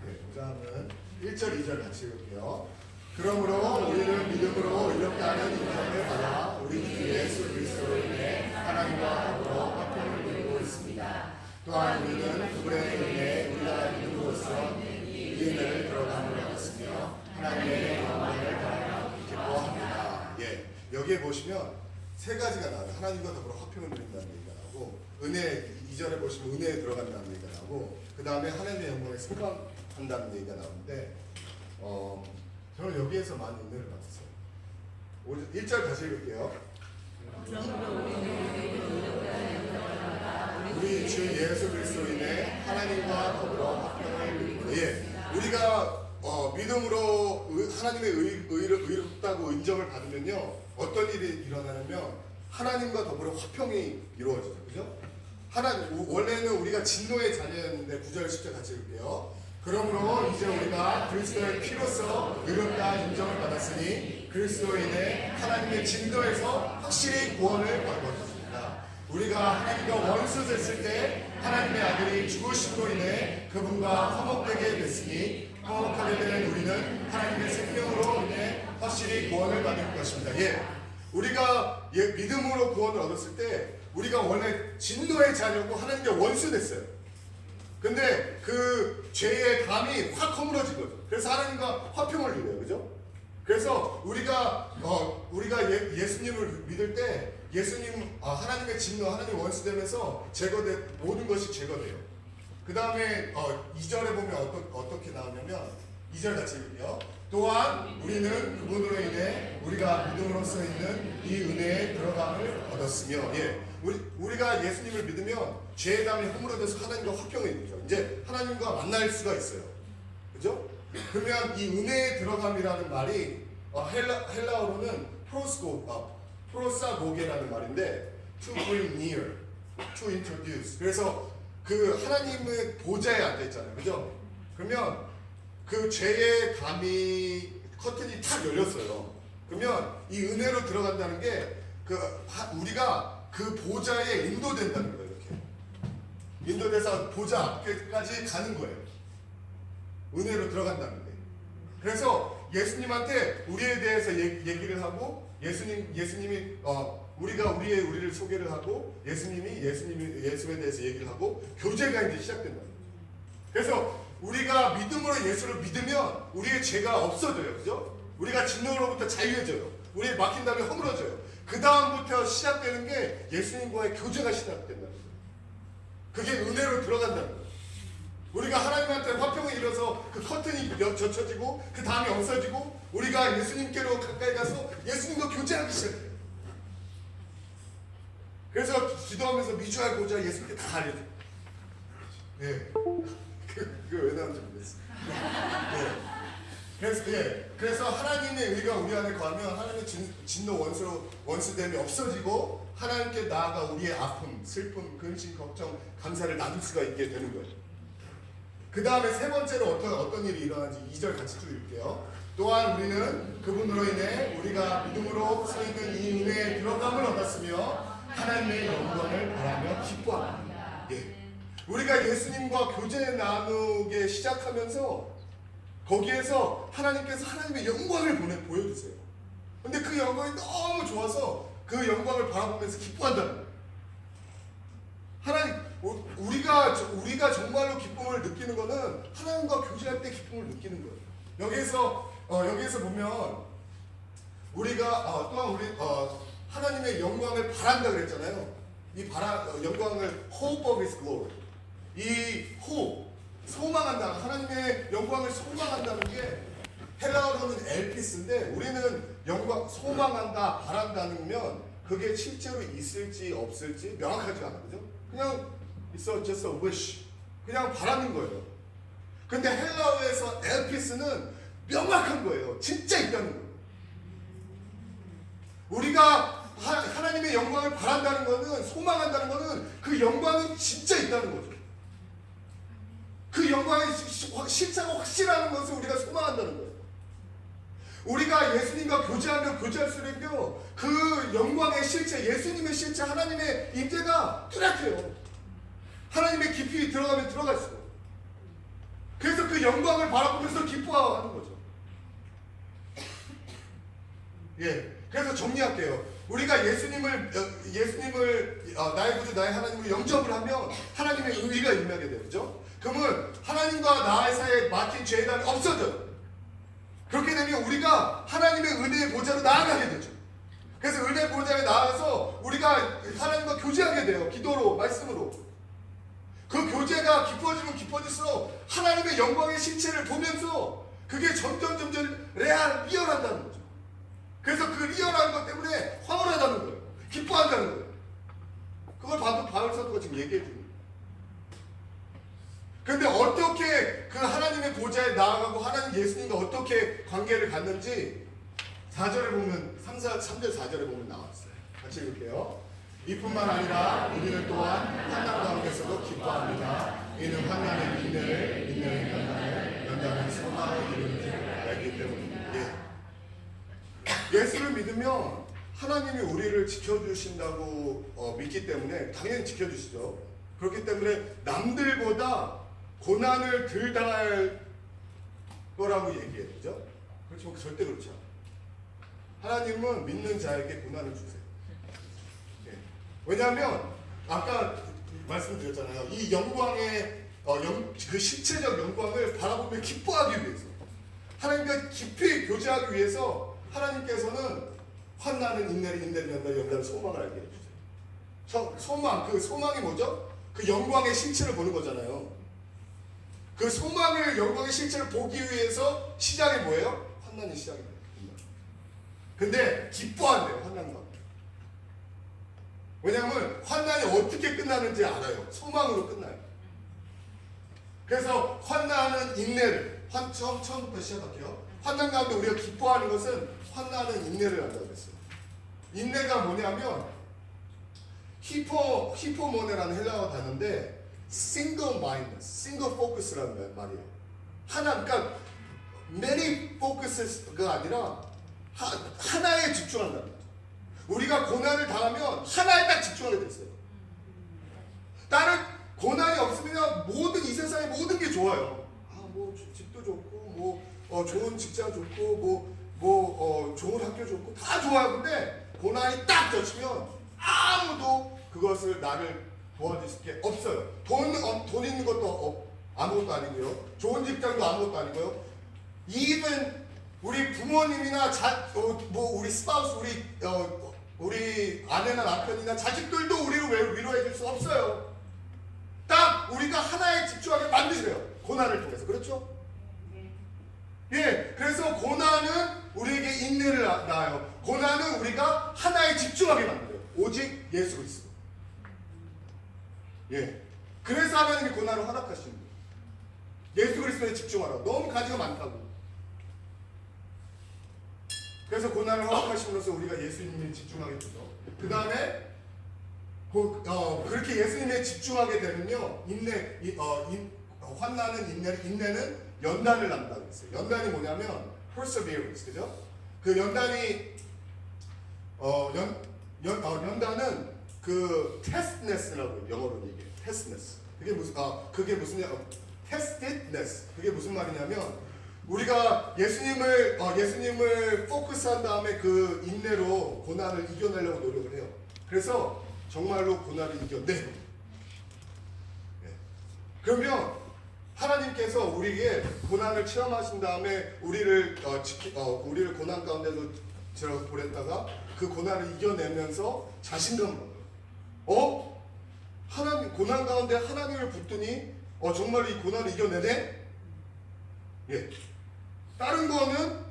예, 5장은 1절, 2절 같이 읽을게요. 그러므로 우리는 믿음으로 이렇게 하는 인정을 받아 우리 주 예수 그리스도로 인해 하나님과 더불어 화평을 누리고 있습니다. 또한 우리는 그분의 은혜에 우리가 믿음으로써 이 은혜를 들어감을 얻었으며 하나님의 영광을 바라며 기뻐합니다. 예, 여기에 보시면 세 가지가 나와요. 하나님과 더불어 화평을 누린다는 얘기가 나오고 은혜, 2절에 보시면 은혜에 들어간다는 얘기가 나오고 그 다음에 하나님의 영광에 소망한다는 얘기가 나오는데 저는 여기에서 많은 은혜를 받았어요. 1절 다시 읽을게요. 우리 주 예수 그리스도로 인해 하나님과 더불어 화평을 누리고 예, 우리가 믿음으로 하나님의 의롭다고 인정을 받으면요 어떤 일이 일어나냐면 하나님과 더불어 화평이 이루어지죠. 그죠? 원래는 우리가 진노의 자녀였는데 9절 10절 같이 읽을게요. 그러므로 이제 우리가 그리스도의 피로써 의롭다 인정을 받았으니 그리스도로 인해 하나님의 진노에서 확실히 구원을 받고 있습니다. 우리가 하나님과 원수 됐을 때 하나님의 아들이 죽으심으로 인해 그분과 화목되게 됐으니 화목하게 된 우리는 하나님의 생명으로 인해 확실히 구원을 받을 것입니다. 예, 우리가 믿음으로 구원을 얻었을 때 우리가 원래 진노의 자녀고 하나님의 원수 됐어요. 근데 그 죄의 감이 확 허물어진 거죠. 그래서 하나님과 화평을 누려요. 그죠? 그래서 우리가 예수님을 믿을 때 예수님 하나님의 진노, 하나님 원수 되면서 모든 것이 제거돼요. 그 다음에 2절에 보면 어떻게 나오냐면 2절 같이 읽을게요. 또한 우리는 그분으로 인해 우리가 믿음으로써 있는 이 은혜에 들어감을 얻었으며 예, 우리가 예수님을 믿으면 죄의 담이 허물어져서 하나님과 화평을 이루죠. 이제 하나님과 만날 수가 있어요. 그죠? 그러면 이 은혜에 들어감이라는 말이 헬라어로는 프로사고게라는 말인데 to bring near, to introduce. 그래서 그 하나님의 보좌에 앉아 있잖아요. 그죠? 그러면 그 죄의 감이 커튼이 탁 열렸어요. 그러면 이 은혜로 들어간다는 게 우리가 그 보좌에 인도된다는 거예요. 이렇게 인도돼서 보좌 앞까지 가는 거예요. 은혜로 들어간다는 게. 그래서 예수님한테 우리에 대해서 얘기를 하고 예수님이 우리를 소개를 하고 예수님이 예수에 대해서 얘기를 하고 교제가 이제 시작된다. 그래서 우리가 믿음으로 예수를 믿으면 우리의 죄가 없어져요. 그죠? 우리가 진노로부터 자유해져요. 우리의 막힌 담이 허물어져요. 그 다음부터 시작되는 게 예수님과의 교제가 시작된다는 거예요. 그게 은혜로 들어간다는 거예요. 우리가 하나님한테 화평을 이뤄서 그 커튼이 젖혀지고 그 다음이 없어지고 우리가 예수님께로 가까이 가서 예수님과 교제하기 시작해요. 그래서 기도하면서 미주알 고자 예수님께 다 알려줘요. 네. 그거 왜 나온지 모르겠어요. 네. 그래서 하나님의 의가 우리 안에 거하면 하나님의 진노 원수됨이 없어지고 하나님께 나아가 우리의 아픔, 슬픔, 근심, 걱정, 감사를 나눌 수가 있게 되는 거예요. 그 다음에 세 번째로 어떤 일이 일어나는지 2절 같이 쭉 읽을게요. 또한 우리는 그분으로 인해 우리가 믿음으로 서 있는 이 은혜에 들어감을 얻었으며 하나님의 영광을 바라며 기뻐합니다. 예. 우리가 예수님과 교제 나누게 시작하면서 거기에서 하나님께서 하나님의 영광을 보여주세요. 근데 그 영광이 너무 좋아서 그 영광을 바라보면서 기뻐한다는 거예요. 하나님, 우리가 정말로 기쁨을 느끼는 것은 하나님과 교제할 때 기쁨을 느끼는 거예요. 여기에서 보면 우리가 또한 하나님의 영광을 바란다 그랬잖아요. 영광을 hope of His glory. 이 hope, 소망한다. 하나님의 영광을 소망한다는 게 헬라어로는 엘피스인데 우리는 소망한다, 바란다는 면 그게 실제로 있을지 없을지 명확하지 않아. 그죠? 그냥 it's just a wish. 그냥 바라는 거예요. 근데 헬라어에서 엘피스는 명확한 거예요. 진짜 있다는 거예요. 우리가 하나님의 영광을 바란다는 거는, 소망한다는 거는 그 영광이 진짜 있다는 거죠. 그 영광의 실체가 확실한 것을 우리가 소망한다는 거예요. 우리가 예수님과 교제할수록요 그 영광의 실체, 예수님의 실체, 하나님의 임재가 뚜렷해요. 하나님의 깊이 들어가면 들어갈수록. 그래서 그 영광을 바라보면서 기뻐하는 거죠. 예, 그래서 정리할게요. 우리가 예수님을 나의 구주 나의 하나님을 영접을 하면 하나님의 의가 임하게 돼요. 그죠? 그러면 하나님과 나의 사이에 막힌 죄담이 없어져요. 그렇게 되면 우리가 하나님의 은혜의 보좌로 나아가게 되죠. 그래서 은혜의 보좌에 나아가서 우리가 하나님과 교제하게 돼요. 기도로, 말씀으로. 그 교제가 깊어지면 깊어질수록 하나님의 영광의 실체를 보면서 그게 점점 리얼한다는 거죠. 그래서 그 리얼한 것 때문에 황홀하다는 거예요. 기뻐한다는 거예요. 그걸 바울 사도가 지금 얘기해 주는 거예요. 그런데 어떻게 그 하나님의 보좌에 나아가고 하나님 예수님과 어떻게 관계를 갖는지 4절에 보면 3절 4절에 보면 나왔어요. 같이 읽을게요. 이뿐만 아니라 우리는 또한 환난 가운데서도 기뻐합니다. 이는 환난의 인내를, 인내는 연단을 소망을 이루는 줄 알기 때문입니다. 예수를 믿으면 하나님이 우리를 지켜주신다고 믿기 때문에 당연히 지켜주시죠. 그렇기 때문에 남들보다 고난을 덜 당할 거라고 얘기해요. 그죠? 그렇지만 절대 그렇지 않아요. 하나님은 믿는 자에게 고난을 주세요. 네. 왜냐하면 아까 말씀드렸잖아요. 이 영광의 그 실체적 영광을 바라보며 기뻐하기 위해서, 하나님과 깊이 교제하기 위해서 하나님께서는 환난은 인내를, 인내를 연다를 소망을 알게 해주세요. 소망, 그 소망이 뭐죠? 그 영광의 실체를 보는 거잖아요. 그 소망을, 영광의 실체를 보기 위해서 시작이 뭐예요? 환난이 시작입니다. 근데 기뻐한대요, 환난과. 왜냐하면 환난이 어떻게 끝나는지 알아요. 소망으로 끝나요. 그래서 환난은 인내를, 처음부터 시작할게요. 환난 가운데 우리가 기뻐하는 것은 환난은 인내를 한다고 했어요. 인내가 뭐냐면 히포모네라는 헬라어 단어인데 single mindedness, single focus라는 말이에요. 그러니까 many focus가 아니라 하나에 집중한다는 거죠. 우리가 고난을 당하면 하나에 딱 집중하게 됐어요. 다른 고난이 없으면 이 세상의 모든 게 좋아요. 뭐 집도 좋고, 좋은 직장 좋고 좋은 학교 좋고 다 좋아요. 근데 고난이 딱 젖히면 아무도 그것을 나를 도와줄 게 없어요. 돈 있는 것도 아무것도 아니고요. 좋은 직장도 아무것도 아니고요. even 우리 부모님이나 우리 스파우스 우리 아내나 남편이나 자식들도 우리를 위로해 줄 수 없어요. 딱 우리가 하나에 집중하게 만드세요. 고난을 통해서. 그렇죠? 예, 그래서 고난은 우리에게 인내를 낳아요. 고난은 우리가 하나에 집중하게 만들어요. 오직 예수 그리스도. 예, 그래서 하나님이 고난을 허락하시는 거예요. 예수 그리스도에 집중하라고. 너무 가지가 많다고. 그래서 고난을 허락하심으로써 우리가 예수님에 집중하게 되죠. 그 다음에 그렇게 예수님에 집중하게 되면요, 환난은 인내는 연단을 낳는다고 했어요. 연단이 뭐냐면 perseverance, 그죠? 그 연단이 연단은 그 testness라고 영어로 얘기해요. testness. 그게 무슨 testedness. 그게 무슨 말이냐면 우리가 예수님을 포커스한 다음에 그 인내로 고난을 이겨내려고 노력을 해요. 그래서 정말로 고난을 이겨내. 그러면 하나님께서 우리에게 고난을 체험하신 다음에 우리를 고난 가운데서 보냈다가 그 고난을 이겨내면서 자신감을 얻어요. 하나님 고난 가운데 하나님을 붙더니 정말 이 고난을 이겨내네. 예. 다른 거는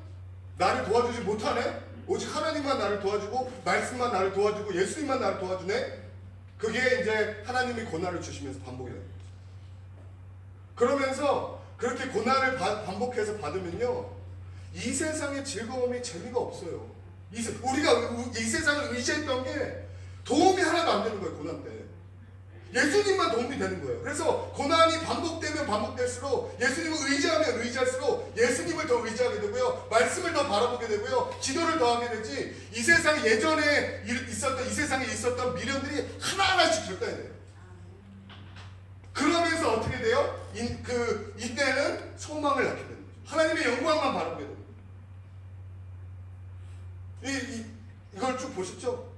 나를 도와주지 못하네. 오직 하나님만 나를 도와주고 말씀만 나를 도와주고 예수님만 나를 도와주네. 그게 이제 하나님이 고난을 주시면서 반복이 됩니다. 그러면서 그렇게 고난을 반복해서 받으면요, 이 세상의 즐거움이 재미가 없어요. 우리가 이 세상을 의지했던 게 도움이 하나도 안 되는 거예요. 고난 때 예수님만 도움이 되는 거예요. 그래서 고난이 반복되면 반복될수록 예수님을 의지하면 의지할수록 예수님을 더 의지하게 되고요, 말씀을 더 바라보게 되고요, 기도를 더 하게 되지. 이 세상 예전에 이 세상에 있었던 미련들이 하나하나씩 절단이 돼요. 그러면서 어떻게 돼요? 이때는 소망을 낳게 되는 거죠. 하나님의 영광만 바라보게 됩니다. 이걸 쭉 보시죠.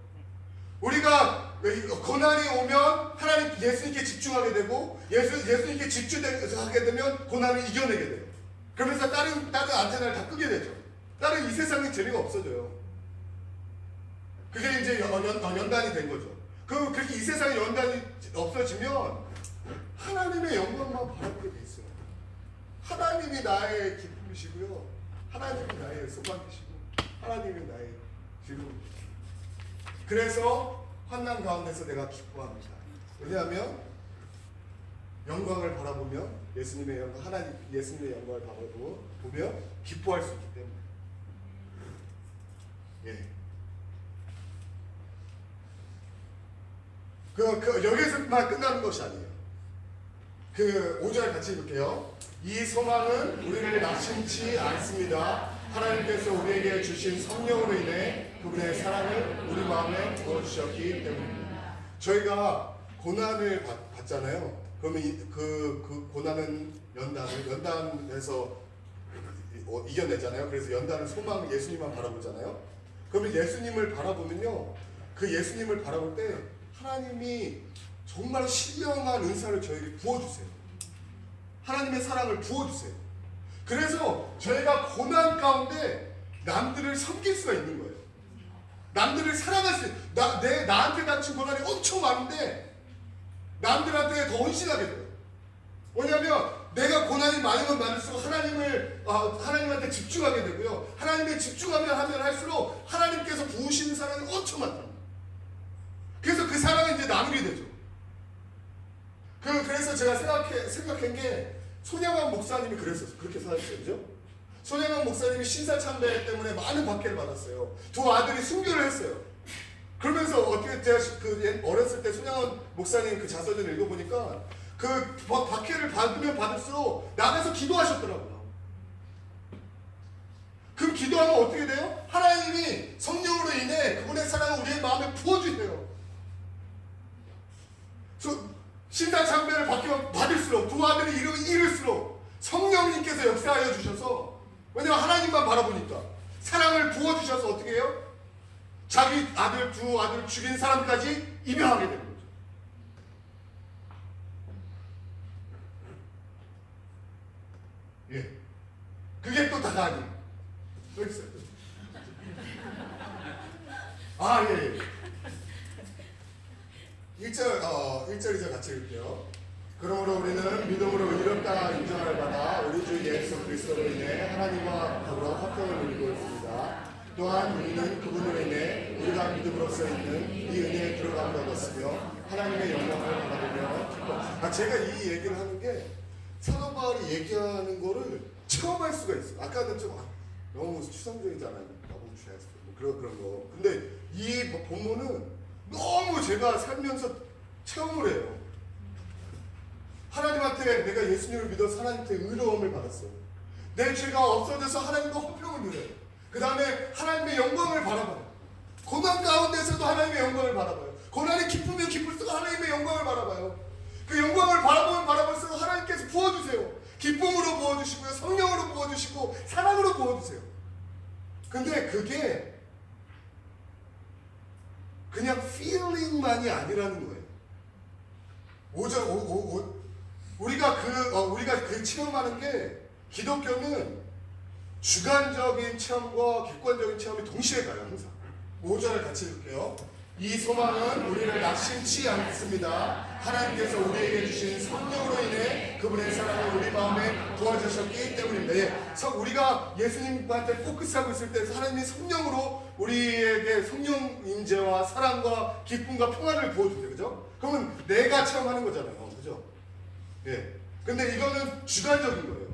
우리가 고난이 오면 하나님 예수님께 집중하게 되고 예수님께 집중하게 되면 고난을 이겨내게 돼요. 그러면서 다른 안테나를 다 끄게 되죠. 다른 이 세상의 재미가 없어져요. 그게 이제 연단이 된 거죠. 그렇게 이 세상의 연단이 없어지면 하나님의 영광만 바라보게 돼 있어요. 하나님이 나의 기쁨이시고요, 하나님이 나의 소망이시고, 하나님이 나의 즐거움이시고. 그래서 환난 가운데서 내가 기뻐합니다. 왜냐하면 영광을 바라보며 예수님의 영광을 바라보며 기뻐할 수 있기 때문에. 예. 여기서만 끝나는 것이 아니에요. 5절 같이 읽을게요. 이 소망은 우리를 낙심치 않습니다. 하나님께서 우리에게 주신 성령으로 인해 그분의 사랑을 우리 마음에 부어주셨기 때문입니다. 저희가 고난을 받잖아요. 그러면 그 고난은 연단해서 이겨내잖아요. 그래서 연단은 소망, 예수님만 바라보잖아요. 그러면 예수님을 바라보면요, 그 예수님을 바라볼 때 하나님이 정말 신령한 은사를 저에게 부어주세요. 하나님의 사랑을 부어주세요. 그래서 저희가 고난 가운데 남들을 섬길 수가 있는 거예요. 남들을 사랑할 수 있어요. 나한테 닥친 고난이 엄청 많은데 남들한테 더 헌신하게 돼요. 왜냐하면 내가 고난이 많으면 많을수록 하나님한테 집중하게 되고요, 하나님에 집중하면 할수록 하나님께서 부으시는 사랑이 엄청 많다. 그래서 그 사랑이 이제 나누게 되죠. 그래서 제가 생각한 게, 손양환 목사님이 그렇게 살았어요. 그죠? 손양환 목사님이 신사참배 때문에 많은 박해를 받았어요. 두 아들이 순교를 했어요. 그러면서 어떻게 제가 어렸을 때 손양환 목사님 그 자서전을 읽어보니까 그 박해를 받으면 받을수록 나가서 기도하셨더라고요. 그럼 기도하면 어떻게 돼요? 하나님이 성령으로 인해 그분의 사랑을 우리의 마음에 부어주세요. 신사참배를 받을수록, 두 아들이 이룰수록 성령님께서 역사하여 주셔서 왜냐면 하나님만 바라보니까. 사랑을 부어주셔서 어떻게 해요? 자기 아들, 두 아들 죽인 사람까지 입양하게 되는 거죠. 예. 그게 또 다가 아니에요. 또 있어요. 아, 예, 예. 1절 이제 같이 읽을게요. 그러므로 우리는 믿음으로 의롭다 인정을 받아 우리 주 예수 그리스도로 인해 하나님과 더불어 화평을 누리고 있습니다. 또한 우리는 그분으로 인해 우리가 믿음으로써 있는 이 은혜에 들어감을 얻었으며 하나님의 영광을 받아보며 기뻐. 제가 이 얘기를 하는 게 사도 바울이 얘기하는 거를 체험할 수가 있어요. 아까는 좀 너무 추상적이잖아요. 나보고 주야지 뭐 그런 거. 근데 이 본문은 너무 제가 살면서 체험을 해요. 하나님한테 내가 예수님을 믿어서 하나님한테 의로움을 받았어요. 내 죄가 없어져서 하나님과 화평을 누려요. 그 다음에 하나님의 영광을 바라봐요. 고난 가운데서도 하나님의 영광을 바라봐요. 고난이 기쁘면 기쁠수록 하나님의 영광을 바라봐요. 그 영광을 바라보면 바라볼수록 하나님께서 부어주세요. 기쁨으로 부어주시고요. 성령으로 부어주시고 사랑으로 부어주세요. 근데 그게 그냥 feeling만이 아니라는 거예요. 우리가 그 체험하는 게 기독교는 주관적인 체험과 객관적인 체험이 동시에 가요. 항상 5절을 같이 읽을게요. 이 소망은 우리를 낙심치 않습니다. 하나님께서 우리에게 주신 성령으로 인해 그분의 사랑을 우리 마음에 부어주셨기 때문입니다. 우리가 예수님한테 포커스하고 있을 때 하나님이 성령으로 우리에게 성령 임재와 사랑과 기쁨과 평안을 부어주세요. 그죠? 그러면 내가 체험하는 거잖아요. 그죠? 예. 근데 이거는 주관적인 거예요.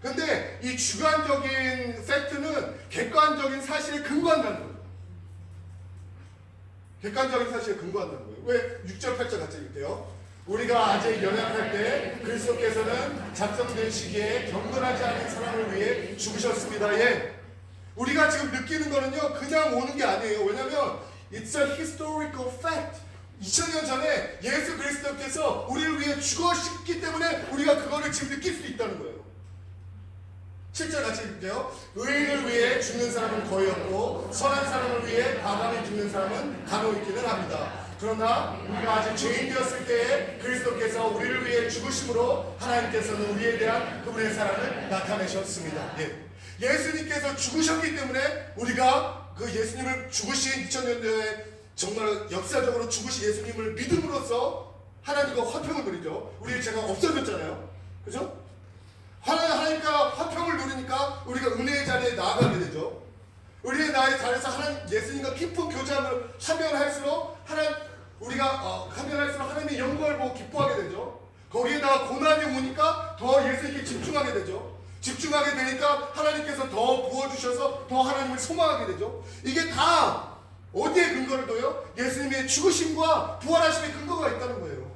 근데 이 주관적인 팩트는 객관적인 사실에 근거한다는 거예요. 객관적인 사실에 근거한다는 거예요. 왜? 6절 8절 같이 읽을게요. 우리가 아직 연약할 때 그리스도께서는 작정된 시기에 경건하지 않은 사람을 위해 죽으셨습니다. 예. 우리가 지금 느끼는 거는요 그냥 오는 게 아니에요. 왜냐면 it's a historical fact. 2000년 전에 예수 그리스도께서 우리를 위해 죽으셨기 때문에 우리가 그거를 지금 느낄 수 있다는 거예요. 7절 같이 읽을게요. 의인을 위해 죽는 사람은 거의 없고 선한 사람을 위해 과감히 죽는 사람은 간혹 있기는 합니다. 그러나 우리가 아직 죄인되었을 때에 그리스도께서 우리를 위해 죽으심으로 하나님께서는 우리에 대한 그분의 사랑을 나타내셨습니다. 예. 예수님께서 죽으셨기 때문에 우리가 그 예수님을 죽으신 2000년 전에 정말 역사적으로 죽으신 예수님을 믿음으로써 하나님과 화평을 누리죠. 우리의 죄가 없어졌잖아요. 그죠? 하나님과 화평을 누리니까 우리가 은혜의 자리에 나아가게 되죠. 우리의 나의 자리에서 하나님 예수님과 깊은 교제함을 하면 할수록 하나님의 영광을 보고 기뻐하게 되죠. 거기에다가 고난이 오니까 더 예수님께 집중하게 되죠. 집중하게 되니까 하나님께서 더 부어주셔서 더 하나님을 소망하게 되죠. 이게 다 어디에 근거를 둬요? 예수님의 죽으심과 부활하심의 근거가 있다는 거예요.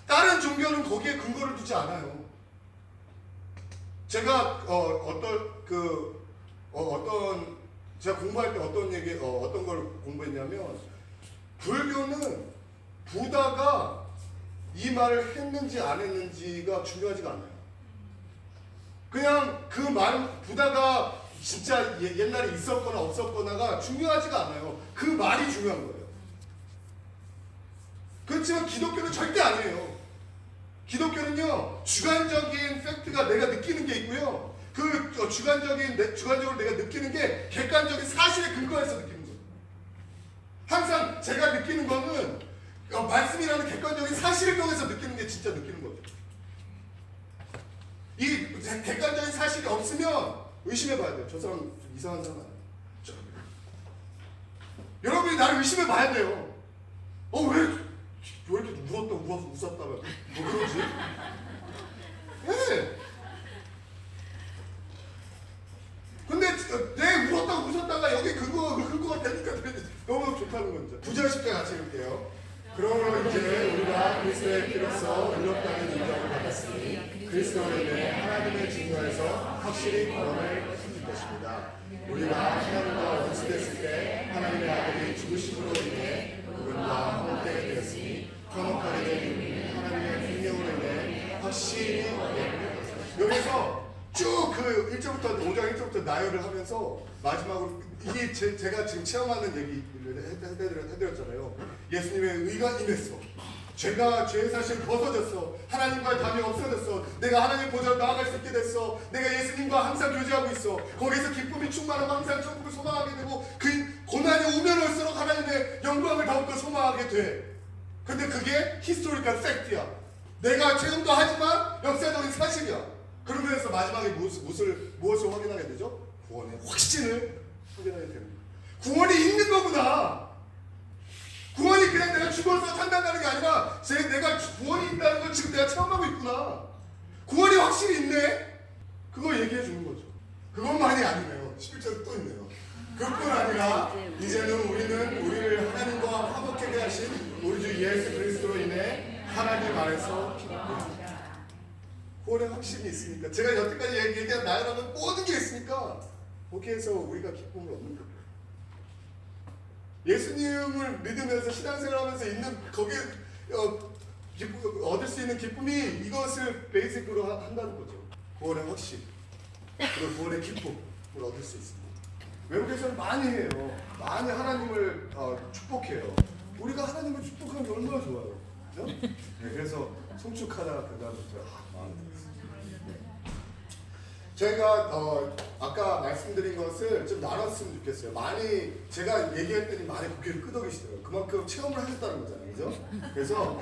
다른 종교는 거기에 근거를 두지 않아요. 제가 제가 공부할 때 어떤 걸 공부했냐면 불교는 부다가 이 말을 했는지 안 했는지가 중요하지가 않아요. 그냥 그 말 부다가 진짜 옛날에 있었거나 없었거나가 중요하지가 않아요. 그 말이 중요한 거예요. 그렇지만 기독교는 절대 아니에요. 기독교는요 주관적인 팩트가 내가 느끼는 게 있고요. 그 주관적으로 내가 느끼는 게 객관적인 사실에 근거해서 느끼는 거예요. 항상 제가 느끼는 거는 말씀이라는 객관적인 사실을 통해서 느끼는 게 진짜 느끼는 거죠. 이 객관적인 사실이 없으면 의심해봐야 돼요. 저 사람 좀 이상한 사람 아니에요? 여러분이 나를 의심해봐야 돼요. 왜 이렇게 웃었다가 뭐 그러지? 예. 근데 내 웃었다가 여기 근거가 되니까 너무 좋다는 거죠. 9절 10절 같이 읽을게요. 그러므로 이제 우리가 그리스도의 피로써 의롭다는 인정을 받았으니 그리스도로 인해 하나님의 증거에서 확실히 구원을 얻을 것입니다. 우리가 하나님과 원수됐을 때 하나님의 아들이 죽으심으로 인해 그분과 함께 되었으니 화목하게 된 하나님의 생명으로 인해 확실히 여기서 쭉 그 1절부터 5장 1절부터 나열을 하면서 마지막으로 이게 제가 지금 체험하는 얘기를 해드렸잖아요. 예수님의 의가 임했어. 죄의 사실 벗어졌어. 하나님과의 담이 없어졌어. 내가 하나님 보좌로 나아갈 수 있게 됐어. 내가 예수님과 항상 교제하고 있어. 거기서 기쁨이 충만하고 항상 천국을 소망하게 되고 그 고난이 오면 올수록 하나님의 영광을 더욱더 소망하게 돼. 근데 그게 히스토리컬 팩트야. 내가 체험도 하지만 역사적인 사실이야. 그러면서 마지막에 무엇을 확인하게 되죠? 구원의 확신을 확인하게 됩니다. 구원이 있는 거구나. 구원이 그냥 내가 죽어서 산다는 게 아니라 내가 구원이 있다는 걸 지금 내가 체험하고 있구나. 구원이 확실히 있네. 그거 얘기해 주는 거죠. 그것만이 아니네요. 11절에 또 있네요. 그뿐 아니라 이제는 우리를 하나님과 화목하게 하신 우리 주 예수 그리스도로 인해 하나님 안에서 구원의 확신이 있으니까 제가 여태까지 얘기한 나열하는 모든 게 있으니까 거기에서 우리가 기쁨을 얻는 거예요. 예수님을 믿으면서 신앙생활하면서 있는 거기에 얻을 수 있는 기쁨이 이것을 베이직으로 한다는 거죠. 구원의 확신 그리고 구원의 기쁨을 얻을 수 있습니다. 외국에서는 많이 해요. 많이 하나님을 축복해요. 우리가 하나님을 축복하는 게 얼마나 좋아요. 그죠? 네, 그래서 송축하다 그다음부터 마음에 들었어요. 저희가 아까 말씀드린 것을 좀 나눴으면 좋겠어요. 많이 제가 얘기했더니 많이 고개를 끄덕이시더라고요. 그만큼 체험을 하셨다는 거잖아요, 그죠? 그래서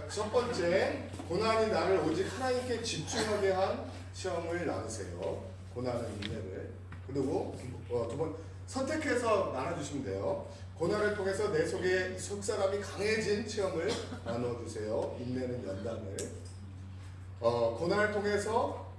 첫 번째 고난이 나를 오직 하나님께 집중하게 한 체험을 나누세요. 고난은 인내를. 그리고 두 번 선택해서 나눠주시면 돼요. 고난을 통해서 내 속에 속사람이 강해진 체험을 나눠주세요. 인내는 연단을. 고난을 통해서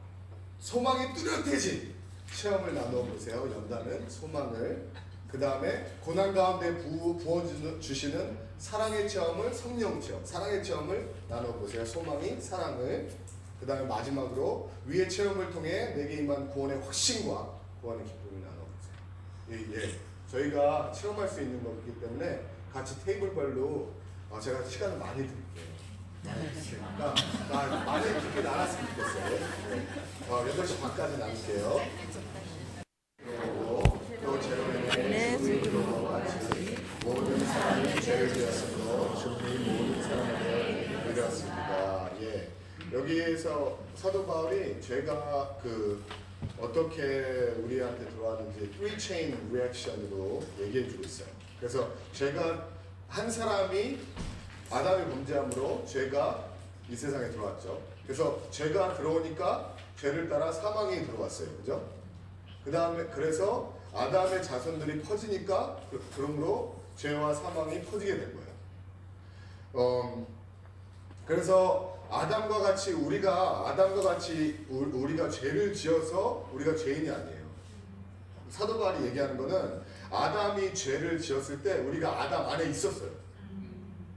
소망이 뚜렷해진 체험을 나눠보세요. 연단은 소망을. 그 다음에 고난 가운데 부어주시는 사랑의 체험을 성령 체험, 사랑의 체험을 나눠보세요. 소망이 사랑을. 그 다음에 마지막으로 위의 체험을 통해 내게 임한 구원의 확신과 구원의 기쁨을 나눠보세요. 저희가 체험할 수 있는 거기 때문에 같이 테이블별로 제가 시간을 많이 드릴게요. 그러니까 많이 깊게 나눴으면 좋겠어요. 8시 반까지 나눌게요. 또 제로에는 주님으로 같이 모든 사람이 죄를 지었으므로 주님이 모든 사람을 이루었습니다. 여기에서 사도 바울이 죄가 어떻게 우리한테 들어왔는지 3chain reaction으로 얘기해 주고 있어요. 그래서 죄가 한 사람이 아담이 범죄함으로 죄가 이 세상에 들어왔죠. 그래서 죄가 들어오니까 죄를 따라 사망이 들어왔어요. 그죠? 그 다음에 그래서 아담의 자손들이 퍼지니까 그러므로 죄와 사망이 퍼지게 된 거예요. 그래서 아담과 같이 우리가 죄를 지어서 우리가 죄인이 아니에요. 사도 바울이 얘기하는 거는 아담이 죄를 지었을 때 우리가 아담 안에 있었어요.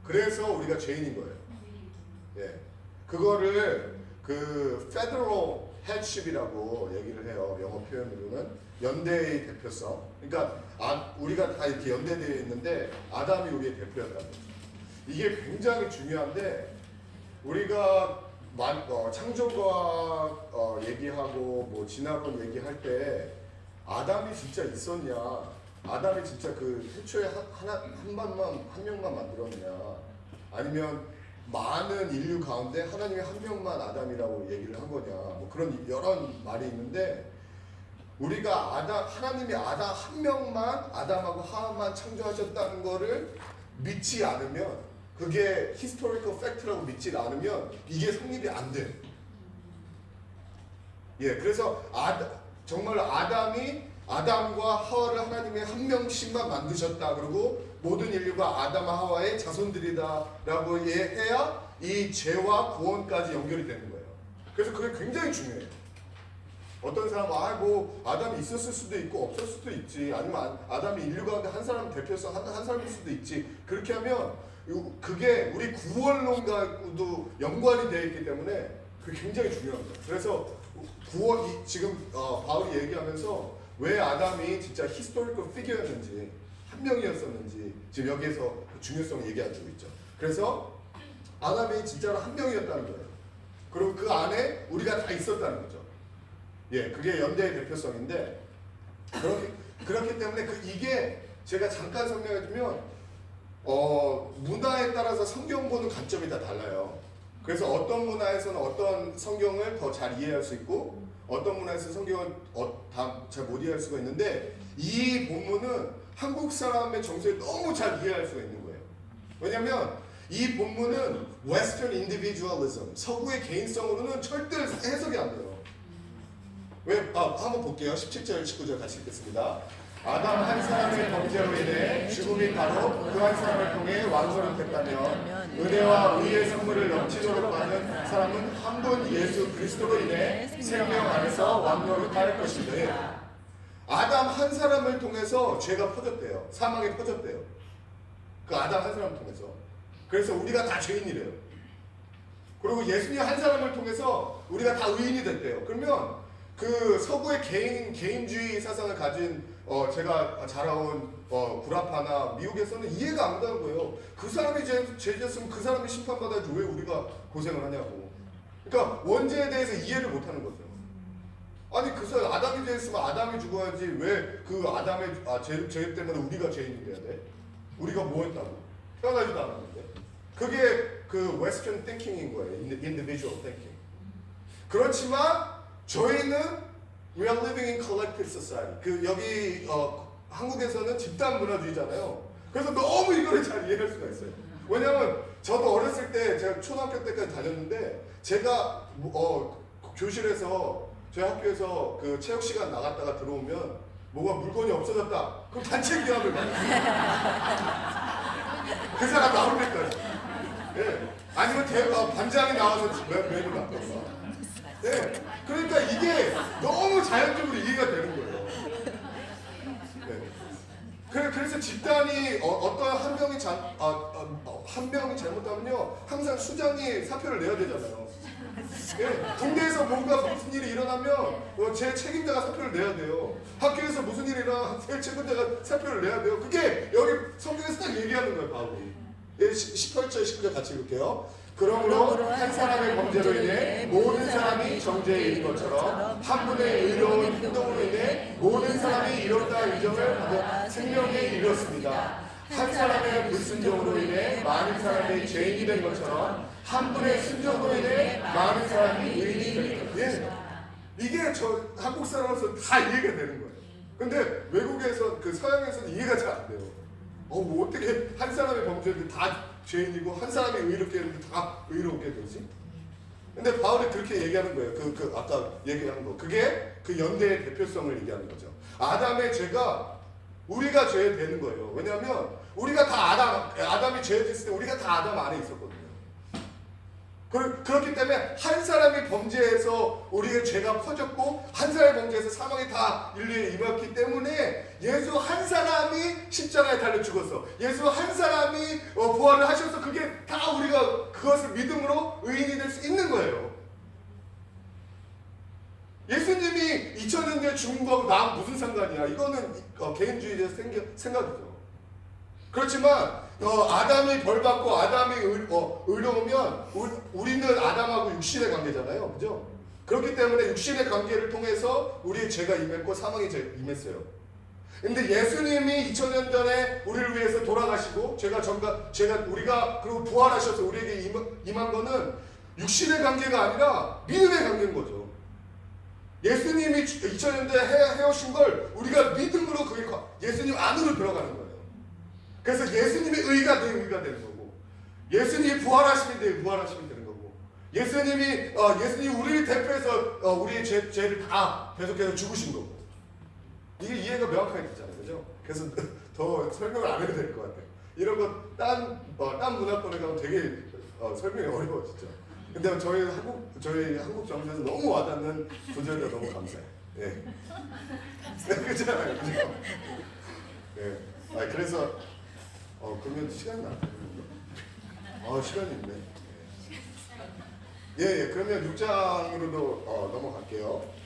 그래서 우리가 죄인인 거예요. 그거를 federal headship이라고 얘기를 해요. 영어 표현으로는 연대의 대표성. 그러니까 우리가 다 이렇게 연대되어 있는데 아담이 우리의 대표였다는 거죠. 이게 굉장히 중요한데 우리가 창조과학 얘기하고 뭐 진화론 얘기할 때 아담이 진짜 있었냐, 아담이 진짜 태초에 한 명만 만들었냐, 아니면 많은 인류 가운데 하나님이 한 명만 아담이라고 얘기를 한 거냐, 뭐 그런 여러 말이 있는데 우리가 하나님이 아담 한 명만 아담하고 하와만 창조하셨다는 거를 믿지 않으면, 그게 히스토리컬 팩트라고 믿지 않으면 이게 성립이 안 돼. 그래서 정말 아담과 하와를 하나님이 한 명씩만 만드셨다. 그리고 모든 인류가 아담과 하와의 자손들이다라고 해야 이 죄와 구원까지 연결이 되는 거예요. 그래서 그게 굉장히 중요해요. 어떤 사람은 아담이 있었을 수도 있고 없을 수도 있지, 아니면 아담이 인류 가운데 한 사람 대표성 한 사람일 수도 있지. 그렇게 하면 그게 우리 구원론과도 연관이 되어 있기 때문에 그게 굉장히 중요합니다. 그래서 구원이 지금 바울이 얘기하면서 왜 아담이 진짜 히스토리컬 피규어였는지, 한 명이었었는지 지금 여기에서 그 중요성을 얘기해주고 있죠. 그래서 아담이 진짜로 한 명이었다는 거예요. 그리고 그 안에 우리가 다 있었다는 거죠. 예, 그게 연대의 대표성인데 그렇기 때문에 이게 제가 잠깐 설명해주면 문화에 따라서 성경 보는 관점이 다 달라요. 그래서 어떤 문화에서는 어떤 성경을 더 잘 이해할 수 있고 어떤 문화에서 성경을 다 잘 못 이해할 수가 있는데 이 본문은 한국 사람의 정서에 너무 잘 이해할 수가 있는 거예요. 왜냐하면 이 본문은 Western Individualism, 서구의 개인성으로는 절대 해석이 안 돼요. 한번 볼게요. 17절, 19절 같이 읽겠습니다. 아담 한 사람의 범죄로 인해 죽음이 바로 그 한 사람을 통해 왕노릇했다면 은혜와 의의 선물을 넘치도록 받는 사람은 한 분 예수 그리스도로 인해 생명 안에서 왕노릇할 것인데 아담 한 사람을 통해서 죄가 퍼졌대요. 사망이 퍼졌대요. 그 아담 한 사람을 통해서. 그래서 우리가 다 죄인이래요. 그리고 예수님 한 사람을 통해서 우리가 다 의인이 됐대요. 그러면 그 서구의 개인주의 사상을 가진 제가 자라온 구라파나 미국에서는 이해가 안 가는 거예요. 그 사람이 죄 졌으면 그 사람이 심판받아야지 왜 우리가 고생을 하냐고. 그러니까 원죄에 대해서 이해를 못 하는 거죠. 아니 그 사람 아담이 죄했으면 아담이 죽어야지 왜 그 아담의 죄 때문에 우리가 죄인이 돼야 돼? 우리가 뭐 했다고? 태어나지도 않았는데. 그게 그 웨스턴 띵킹인 거예요. individual thinking. 그렇지만 저희는 we are living in collective society. 여기 한국에서는 집단 문화주의잖아요. 그래서 너무 이거를 잘 이해할 수가 있어요. 왜냐면 저도 어렸을 때 제가 초등학교 때까지 다녔는데 제가 교실에서 저희 학교에서 그 체육 시간 나갔다가 들어오면 뭐가 물건이 없어졌다. 그럼 단체 기합을 받아요. 그 사람 나올 때까지. 예. 아니면 반장이 나와서 매를 바꿔서. 네, 그러니까 이게 너무 자연적으로 이해가 되는 거예요. 네. 그래서 집단이 어떤 한 명이 잘못하면요, 항상 수장이 사표를 내야 되잖아요. 네. 군대에서 뭔가 무슨 일이 일어나면 제 책임자가 사표를 내야 돼요. 학교에서 무슨 일이 일어나면 제 책임자가 사표를 내야 돼요. 그게 여기 성경에서 딱 얘기하는 거예요, 바울이. 18절, 19절 같이 읽을게요. 그러므로 한 사람의 범죄로 인해 모든 사람이 정죄에 이른 것처럼 한 분의 의로운 행동으로 인해 모든 사람이 이뤘다 인정을 받아 생명에 이르렀습니다. 한 사람의 불순종으로 인해 많은 사람이 죄인이 된 것처럼 한 분의 순종으로 인해 많은 사람이 의인이 된 것. 예. 이게 저 한국 사람으로서 다 이해가 되는 거예요. 근데 외국에서 그 서양에서는 이해가 잘 안 돼요. 뭐 어떻게 한 사람의 범죄인데 다 죄인이고 한 사람이 의롭게 했는데 다 의롭게 되지? 근데 바울이 그렇게 얘기하는 거예요. 그 아까 얘기한 거. 그게 그 연대의 대표성을 얘기하는 거죠. 아담의 죄가 우리가 죄 되는 거예요. 왜냐하면 우리가 다 아담이 죄 됐을 때 우리가 다 아담 안에 있었거든요. 그렇기 때문에 한 사람이 범죄해서 우리의 죄가 퍼졌고 한 사람의 범죄에서 사망이 다 인류에 임했기 때문에 예수 한 사람이 십자가에 달려 죽었어. 예수 한 사람이 부활을 하셔서 그게 다 우리가 그것을 믿음으로 의인이 될 수 있는 거예요. 예수님이 2000년 전에 죽은 거하고 나하고 무슨 상관이야. 이거는 개인주의적 생각이죠. 그렇지만 아담이 벌받고 아담이 의로우면 우리는 아담하고 육신의 관계잖아요. 그죠? 그렇기 때문에 육신의 관계를 통해서 우리의 죄가 임했고 사망이 임했어요. 근데 예수님이 2000년 전에 우리를 위해서 돌아가시고 우리가 그리고 부활하셔서 우리에게 임한 거는 육신의 관계가 아니라 믿음의 관계인 거죠. 예수님이 2000년 전에 해오신 걸 우리가 믿음으로 예수님 안으로 들어가는 거예요. 그래서 예수님의 의가 내 의가 되는 거고, 예수님이 부활하시면 내 부활하시면 되는 거고, 예수님이 우리를 대표해서 우리의 죄를 다 계속해서 죽으신 거고. 이게 이해가 명확하게 되잖아요, 그죠? 그래서 더 설명을 안 해도 될 것 같아요. 이런 거 딴 문화권에 가면 되게 설명이 어려워 진짜. 근데 저희 한국 정서에서 너무 와닿는 구절이라 너무 감사해요. 예. 그렇잖아요, 그죠? 예. 그래서 그러면 시간이 안 되는데. 시간이 있네. 예. 그러면 6장으로도 넘어갈게요.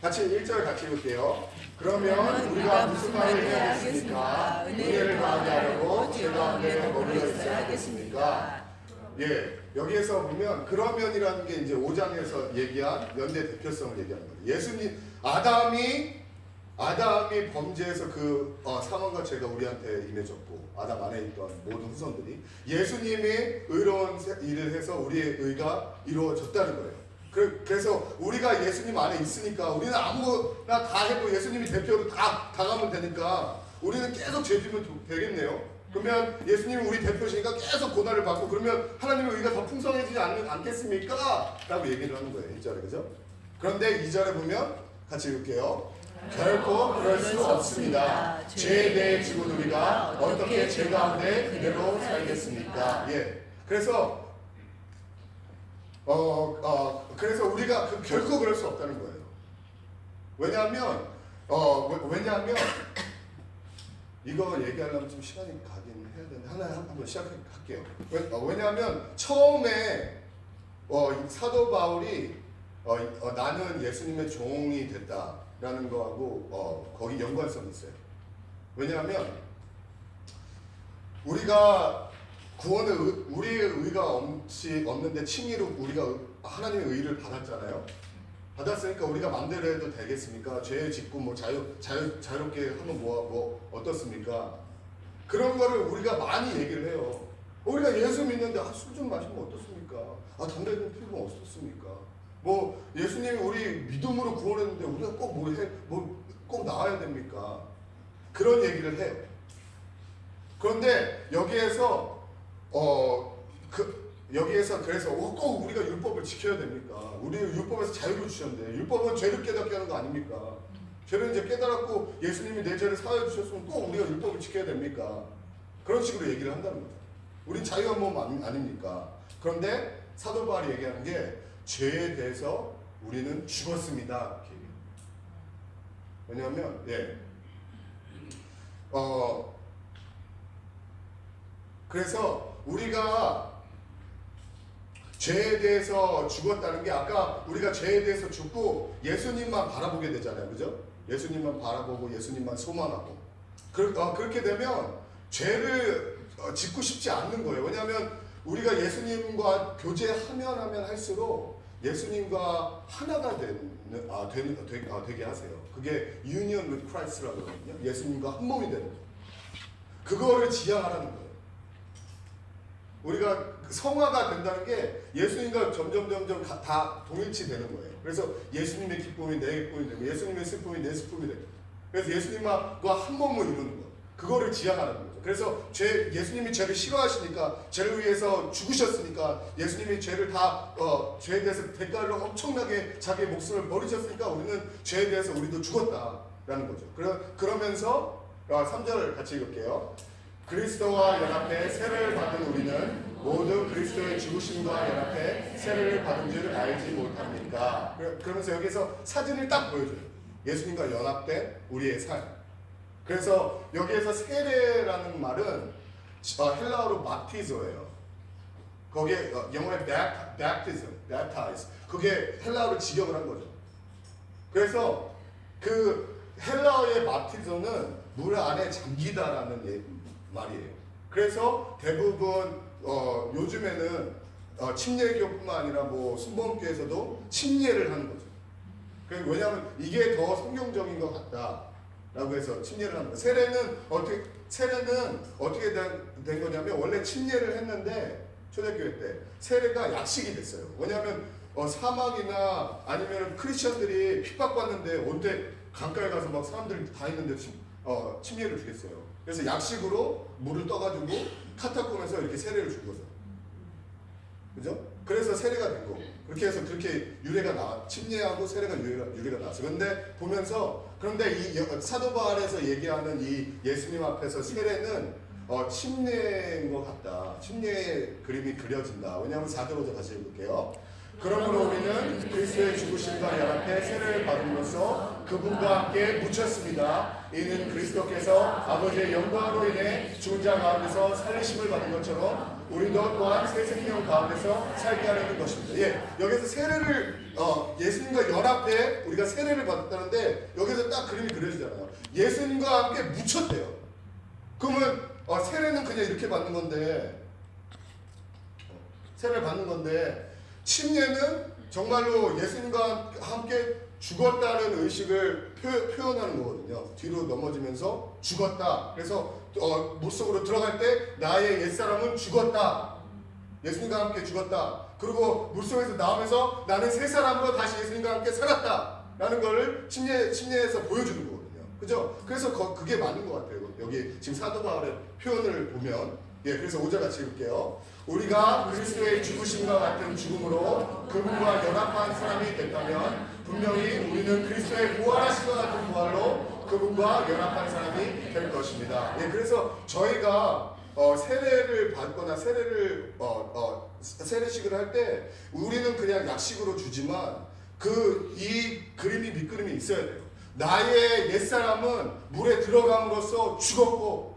같이 1절 같이 읽을게요. 그러면 우리가 무슨 말을 해야 하겠습니까? 은혜를 가하게 하려고 죄 가운데 머물러 있어야 하겠습니까? 예, 여기에서 보면 그러면이라는 게 이제 5장에서 얘기한 연대 대표성을 얘기하는 거예요. 예수님, 아담이 범죄해서 그 상황과 죄가 우리한테 임해졌고 아담 안에 있던 모든 후손들이 예수님이 의로운 일을 해서 우리의 의가 이루어졌다는 거예요. 그래서 우리가 예수님 안에 있으니까 우리는 아무거나 다 해도 예수님이 대표로 다 가면 되니까 우리는 계속 죄 지면 되겠네요. 그러면 예수님이 우리 대표시니까 계속 고난을 받고 그러면 하나님의 의가 더 풍성해지지 않겠습니까? 라고 얘기를 하는 거예요. 1절에 그죠? 그런데 2절에 보면 같이 읽을게요. 결코 그럴 수 없습니다. 죄에 대해 죽은 우리가 어떻게 죄 가운데 그대로 살겠습니까? 예. 그래서 그래서 우리가 결코 그럴 수 없다는 거예요. 왜냐하면 이거 얘기하려면 좀 시간이 가긴 해야 되는데 하나 한번 시작할게요. 왜냐하면 처음에 사도 바울이 나는 예수님의 종이 됐다라는 거하고 거기 연관성이 있어요. 왜냐하면 우리가 구원의 우리의 의가 없는데 칭의로 우리가 하나님의 의를 받았잖아요. 받았으니까 우리가 마음대로 해도 되겠습니까? 죄 짓고 뭐 자유롭게 하면 뭐 어떻습니까? 그런 거를 우리가 많이 얘기를 해요. 우리가 예수 믿는데 술 좀 마시면 어떻습니까? 담배 좀 피우면 어떻습니까? 뭐 예수님이 우리 믿음으로 구원했는데 우리가 꼭 꼭 나와야 됩니까? 그런 얘기를 해요. 그런데 여기에서 그래서 꼭 우리가 율법을 지켜야 됩니까? 우리 율법에서 자유를 주셨는데 율법은 죄를 깨닫게 하는 거 아닙니까? 죄를 이제 깨달았고 예수님이 내 죄를 사하여 주셨으면 꼭 우리가 율법을 지켜야 됩니까? 그런 식으로 얘기를 한다는 거죠. 우린 자유한 몸 아닙니까? 그런데 사도 바울이 얘기하는 게 죄에 대해서 우리는 죽었습니다. 이렇게 얘기해요. 왜냐하면 그래서 우리가 죄에 대해서 죽었다는 게 아까 우리가 죄에 대해서 죽고 예수님만 바라보게 되잖아요. 그죠? 예수님만 바라보고 예수님만 소망하고 그렇게 되면 죄를 짓고 싶지 않는 거예요. 왜냐하면 우리가 예수님과 교제하면 할수록 예수님과 하나가 되게 하세요. 그게 union with Christ라고 하거든요. 예수님과 한 몸이 되는 거예요. 그거를 지향하라는 거예요. 우리가 성화가 된다는 게 예수님과 점점 다 동일치 되는 거예요. 그래서 예수님의 기쁨이 내 기쁨이 되고 예수님의 슬픔이 내 슬픔이 되고 그래서 예수님과 한 몸을 이루는 거예요. 그거를 지향하는 거죠. 그래서 예수님이 죄를 싫어하시니까 죄를 위해서 죽으셨으니까 예수님이 죄에 대해서 대가를 엄청나게 자기의 목숨을 버리셨으니까 우리는 죄에 대해서 우리도 죽었다라는 거죠. 그러면서 3절 같이 읽을게요. 그리스도와 연합해 세례를 받은 우리는 모두 그리스도의 죽으심과 연합해 세례를 받은 줄 알지 못합니까? 그러면서 여기서 사진을 딱 보여줘요. 예수님과 연합된 우리의 삶. 그래서 여기에서 세례라는 말은 헬라어로 마티조예요. 거기에 영어에 baptism, 그게 헬라어로 직역을 한 거죠. 그래서 그 헬라어의 마티조는 물 안에 잠기다라는 말이에요. 그래서 대부분 요즘에는 침례교뿐만 아니라 뭐 순복음교에서도 침례를 하는 거죠. 왜냐하면 이게 더 성경적인 것 같다라고 해서 침례를 하는 거예요. 세례는 어떻게 된 거냐면 원래 침례를 했는데 초대교회 때 세례가 약식이 됐어요. 왜냐하면 사막이나 아니면 크리스천들이 핍박받는데 언제 강가에 가서 막 사람들이 다 있는데 침례를 주겠어요. 그래서 약식으로 물을 떠가지고 카타콤에서 이렇게 세례를 준 거죠. 그죠? 그래서 세례가 된 거고 그렇게 해서 그렇게 침례하고 세례가 유래가 나왔어요. 그런데 이 사도 바울에서 얘기하는 이 예수님 앞에서 세례는 침례인 것 같다. 침례의 그림이 그려진다. 왜냐하면 4절부터 다시 읽을게요. 그러므로 우리는 그리스도의 죽으심과 연합해 세례를 받음으로써 그분과 함께 묻혔습니다. 이는 그리스도께서 아버지의 영광으로 인해 죽은 자 가운데서 살리심을 받은 것처럼 우리도 또한 새 생명 가운데서 살게 하려는 것입니다. 여기서 세례를 예수님과 연합해 우리가 세례를 받았다는데 여기서 딱 그림이 그려지잖아요. 예수님과 함께 묻혔대요. 그러면 세례는 그냥 이렇게 받는 건데 세례를 받는 건데, 침례는 정말로 예수님과 함께 죽었다는 의식을 표현하는 거거든요. 뒤로 넘어지면서 죽었다. 그래서 물속으로 들어갈 때 나의 옛사람은 죽었다. 예수님과 함께 죽었다. 그리고 물속에서 나오면서 나는 새 사람으로 다시 예수님과 함께 살았다. 라는 거를 침례에서 보여주는 거거든요. 그죠? 그래서 그게 맞는 것 같아요. 여기 지금 사도 바울의 표현을 보면. 예, 그래서 5절 같이 읽을게요. 우리가 그리스도의 죽으심과 같은 죽음으로 그분과 연합한 사람이 됐다면 분명히 우리는 그리스도의 부활하심과 같은 부활로 그분과 연합한 사람이 될 것입니다. 예, 그래서 저희가 세례를 받거나 세례식을 할 때 우리는 그냥 약식으로 주지만 이 그림이 밑그림이 있어야 돼요. 나의 옛사람은 물에 들어감으로써 죽었고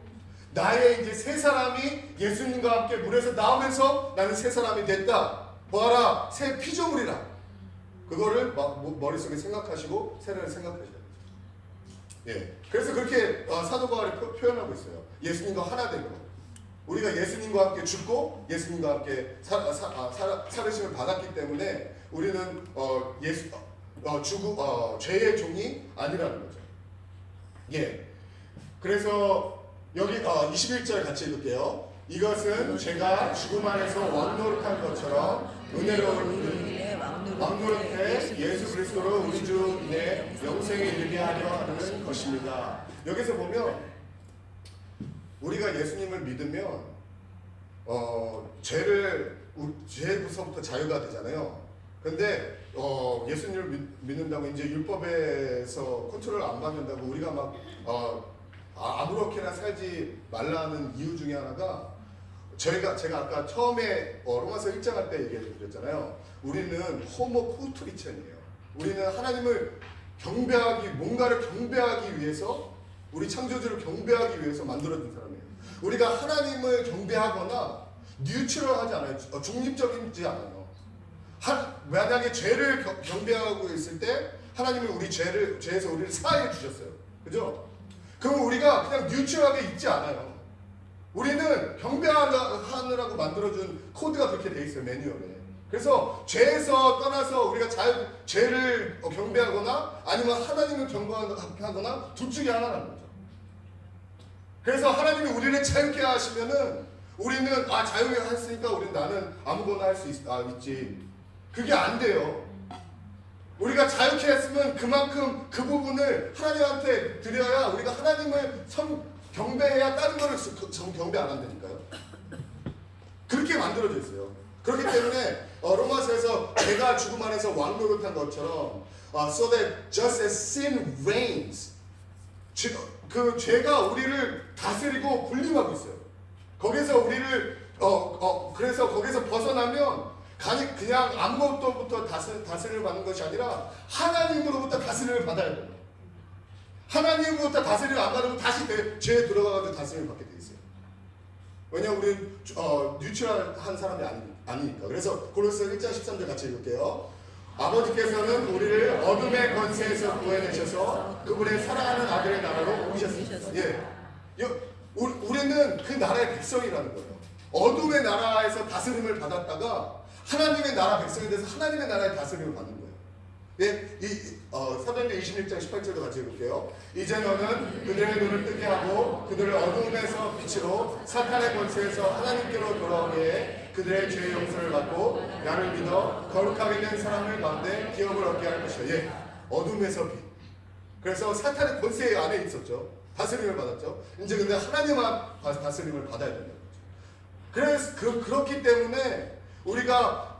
나의 이제 새 사람이 예수님과 함께 물에서 나오면서 나는 새 사람이 됐다. 보아라, 새 피조물이라. 그거를 머릿속에 생각하시고 세례를 생각하셔야 돼요. 예, 그래서 그렇게 사도 바울이 표현하고 있어요. 예수님과 하나 된 거. 우리가 예수님과 함께 죽고 예수님과 함께 살으심을 받았기 때문에 우리는 죄의 종이 아니라는 거죠. 예, 그래서 여기 21절 같이 읽을게요. 이것은 제가 죽음 안에서 왕노릇한 것처럼 은혜로운 왕노릇해 예수 그리스도로 우리 주 인해 영생에 이르게 하려 하는 것입니다. 여기서 보면 우리가 예수님을 믿으면 죄부서부터 자유가 되잖아요. 근데 예수님을 믿는다고 이제 율법에서 컨트롤 안 받는다고 우리가 막 아무렇게나 살지 말라는 이유 중에 하나가 제가 아까 처음에 로마서 1장 할 때 얘기해 드렸잖아요. 우리는 호모 푸트리첸이에요. 우리는 하나님을 뭔가를 경배하기 위해서 우리 창조주를 경배하기 위해서 만들어진 사람이에요. 우리가 하나님을 경배하거나 뉴트럴하지 않아요. 중립적이지 않아요. 만약에 죄를 경배하고 있을 때 하나님은 우리 죄에서 우리를 사하여 주셨어요. 그죠? 그럼 우리가 그냥 뉴트럴하게 있지 않아요. 우리는 경배하느라고 만들어준 코드가 그렇게 돼 있어요. 매뉴얼에. 그래서 죄에서 떠나서 우리가 죄를 경배하거나 아니면 하나님을 경배하거나 둘 중에 하나라는 거죠. 그래서 하나님이 우리를 자유케 하시면은 우리는 자유케 했으니까 우리는 나는 아무거나 할 수 있지. 그게 안 돼요. 우리가 자유케 했으면 그만큼 그 부분을 하나님한테 드려야 우리가 하나님을 경배해야 다른 거를 경배 안 한다니까요. 그렇게 만들어져 있어요. 그렇기 때문에 로마서에서 죄가 죽음 안에서 왕노릇한 것처럼 so that just as sin reigns 그 죄가 우리를 다스리고 군림하고 있어요. 거기서 우리를 그래서 거기서 벗어나면 그냥 아무것도부터 다스림을 받는 것이 아니라 하나님으로부터 다스림을 받아야 돼요. 하나님으로부터 다스림을 안 받으면 다시 죄에 들어가서 다스림을 받게 돼 있어요. 왜냐하면 우리는 뉴트럴한 사람이 아니니까. 그래서 고린도서 1장 13절 같이 읽을게요. 아버지께서는 우리를 어둠의 권세에서 구해내셔서 그분의 사랑하는 아들의 나라로 옮기셨습니다. 예, 우리는 그 나라의 백성이라는 거예요. 어둠의 나라에서 다스림을 받았다가 하나님의 나라 백성이 돼서 하나님의 나라의 다스림을 받는 거예요. 예, 사도행전 21장 18절도 같이 읽을게요. 이제 너는 그들의 눈을 뜨게 하고 그들을 어둠에서 빛으로 사탄의 권세에서 하나님께로 돌아오게 해 그들의 죄의 용서를 받고 나를 믿어 거룩하게 된 사람을 가운데 기업을 얻게 할 것이다. 예, 어둠에서 빛. 그래서 사탄의 권세 안에 있었죠. 다스림을 받았죠. 이제 근데 하나님만 다스림을 받아야 된다는 거죠. 그래서 그렇기 때문에 우리가